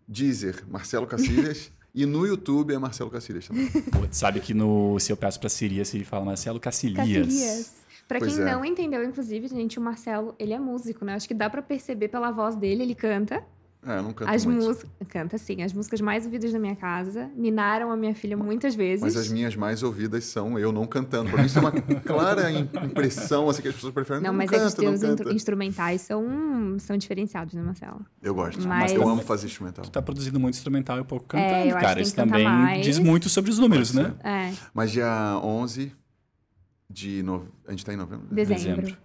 Deezer, Marcelo Cacilhas. E no YouTube é Marcelo Cacilhas também. Pô, tu sabe que se eu peço pra Siri, a Siri fala Marcelo Cacilhas. Cacilhas. Pra Pois quem é. não entendeu, inclusive, gente, o Marcelo, ele é músico, né? Acho que dá pra perceber pela voz dele, ele canta. Eu não canto As muito. músicas... Canta, sim. As músicas mais ouvidas da minha casa. Ninaram a minha filha muitas vezes. Mas as minhas mais ouvidas são eu não cantando. Pra mim isso é uma clara impressão, assim, que as pessoas preferem. Não, mas é que os teus instrumentais são diferenciados, né, Marcelo? Eu gosto, Mas- eu amo fazer instrumental. Tu tá produzindo muito instrumental e pouco cantando, eu acho que cara. tem Isso que cantar também mais. diz muito sobre os números, Pode né? É, Mas dia 11 de novembro... A gente tá em novembro? dezembro.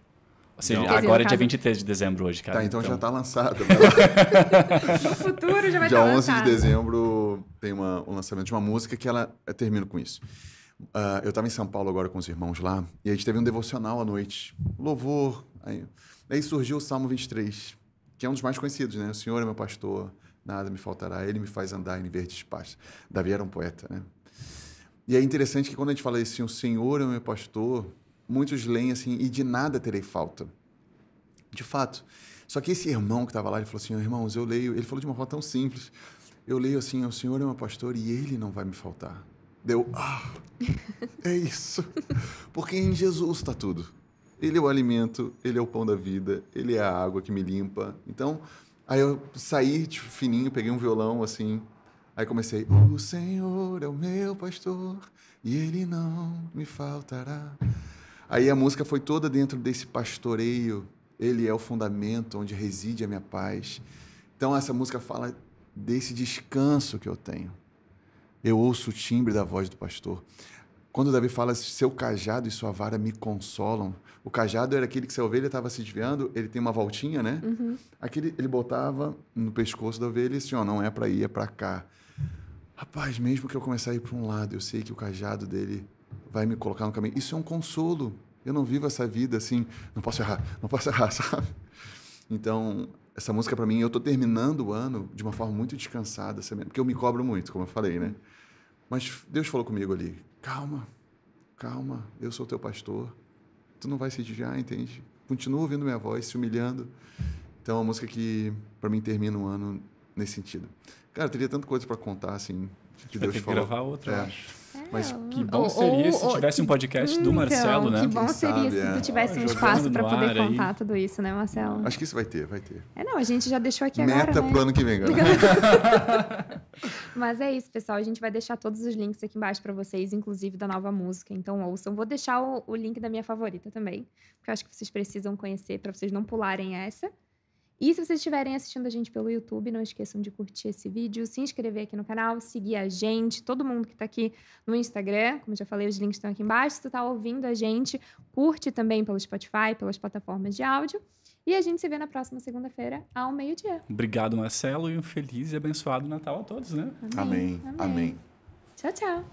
Ou seja, Não. Quer dizer, agora no é dia caso- 23 de dezembro hoje, cara. Tá, então já tá lançado. No futuro já vai Dia estar 11 de lançado. dezembro tem um lançamento de uma música que ela... Eu termino com isso. Eu tava em São Paulo agora com os irmãos lá, e a gente teve um devocional à noite. Louvor. Aí surgiu o Salmo 23, que é um dos mais conhecidos, né? O Senhor é meu pastor, nada me faltará. Ele me faz andar em verdes pastos. Davi era um poeta, né? E é interessante que quando a gente fala assim, o Senhor é o meu pastor, muitos leem assim, e de nada terei falta. De fato. Só que esse irmão que estava lá, ele falou assim, irmãos, eu leio... Ele falou de uma forma tão simples. Eu leio assim, o Senhor é meu pastor e Ele não vai me faltar. Deu, é isso. Porque em Jesus está tudo. Ele é o alimento, Ele é o pão da vida, Ele é a água que me limpa. Então, aí eu saí tipo, fininho, peguei um violão assim, aí comecei, o Senhor é o meu pastor e Ele não me faltará. Aí a música foi toda dentro desse pastoreio, Ele é o fundamento onde reside a minha paz. Então essa música fala desse descanso que eu tenho. Eu ouço o timbre da voz do pastor. Quando Davi fala, seu cajado e sua vara me consolam. O cajado era aquele que se a ovelha estava se desviando, ele tem uma voltinha, né? Uhum. Aquele ele botava no pescoço da ovelha e assim, não é para ir, é para cá. Rapaz, mesmo que eu começar a ir para um lado, eu sei que o cajado dele vai me colocar no caminho. Isso é um consolo. Eu não vivo essa vida assim, não posso errar, sabe? Então, essa música para mim, eu tô terminando o ano de uma forma muito descansada, sabe? Porque eu me cobro muito, como eu falei, né? Mas Deus falou comigo ali, calma, eu sou teu pastor, tu não vai se desviar, entende? Continua ouvindo minha voz, se humilhando. Então, é uma música que, para mim, termina o ano nesse sentido. Cara, eu teria tanta coisa para contar, assim, que Vai Deus ter que falou. gravar outro, eu acho. Mas Que bom seria se tivesse um podcast do Marcelo, né? Que bom Quem seria sabe, se tu tivesse um Jogando espaço para no poder ar aí. contar tudo isso, né, Marcelo? Acho que isso vai ter. Não, a gente já deixou aqui Meta agora, né? pro ano que vem, galera. Mas é isso, pessoal. A gente vai deixar todos os links aqui embaixo pra vocês, inclusive da nova música. Então ouçam. Vou deixar o link da minha favorita também, porque eu acho que vocês precisam conhecer pra vocês não pularem essa. E se vocês estiverem assistindo a gente pelo YouTube, não esqueçam de curtir esse vídeo, se inscrever aqui no canal, seguir a gente, todo mundo que tá aqui no Instagram. Como eu já falei, os links estão aqui embaixo. Se tu tá ouvindo a gente, curte também pelo Spotify, pelas plataformas de áudio. E a gente se vê na próxima segunda-feira, ao meio-dia. Obrigado, Marcelo, e um feliz e abençoado Natal a todos, né? Amém. Tchau, tchau.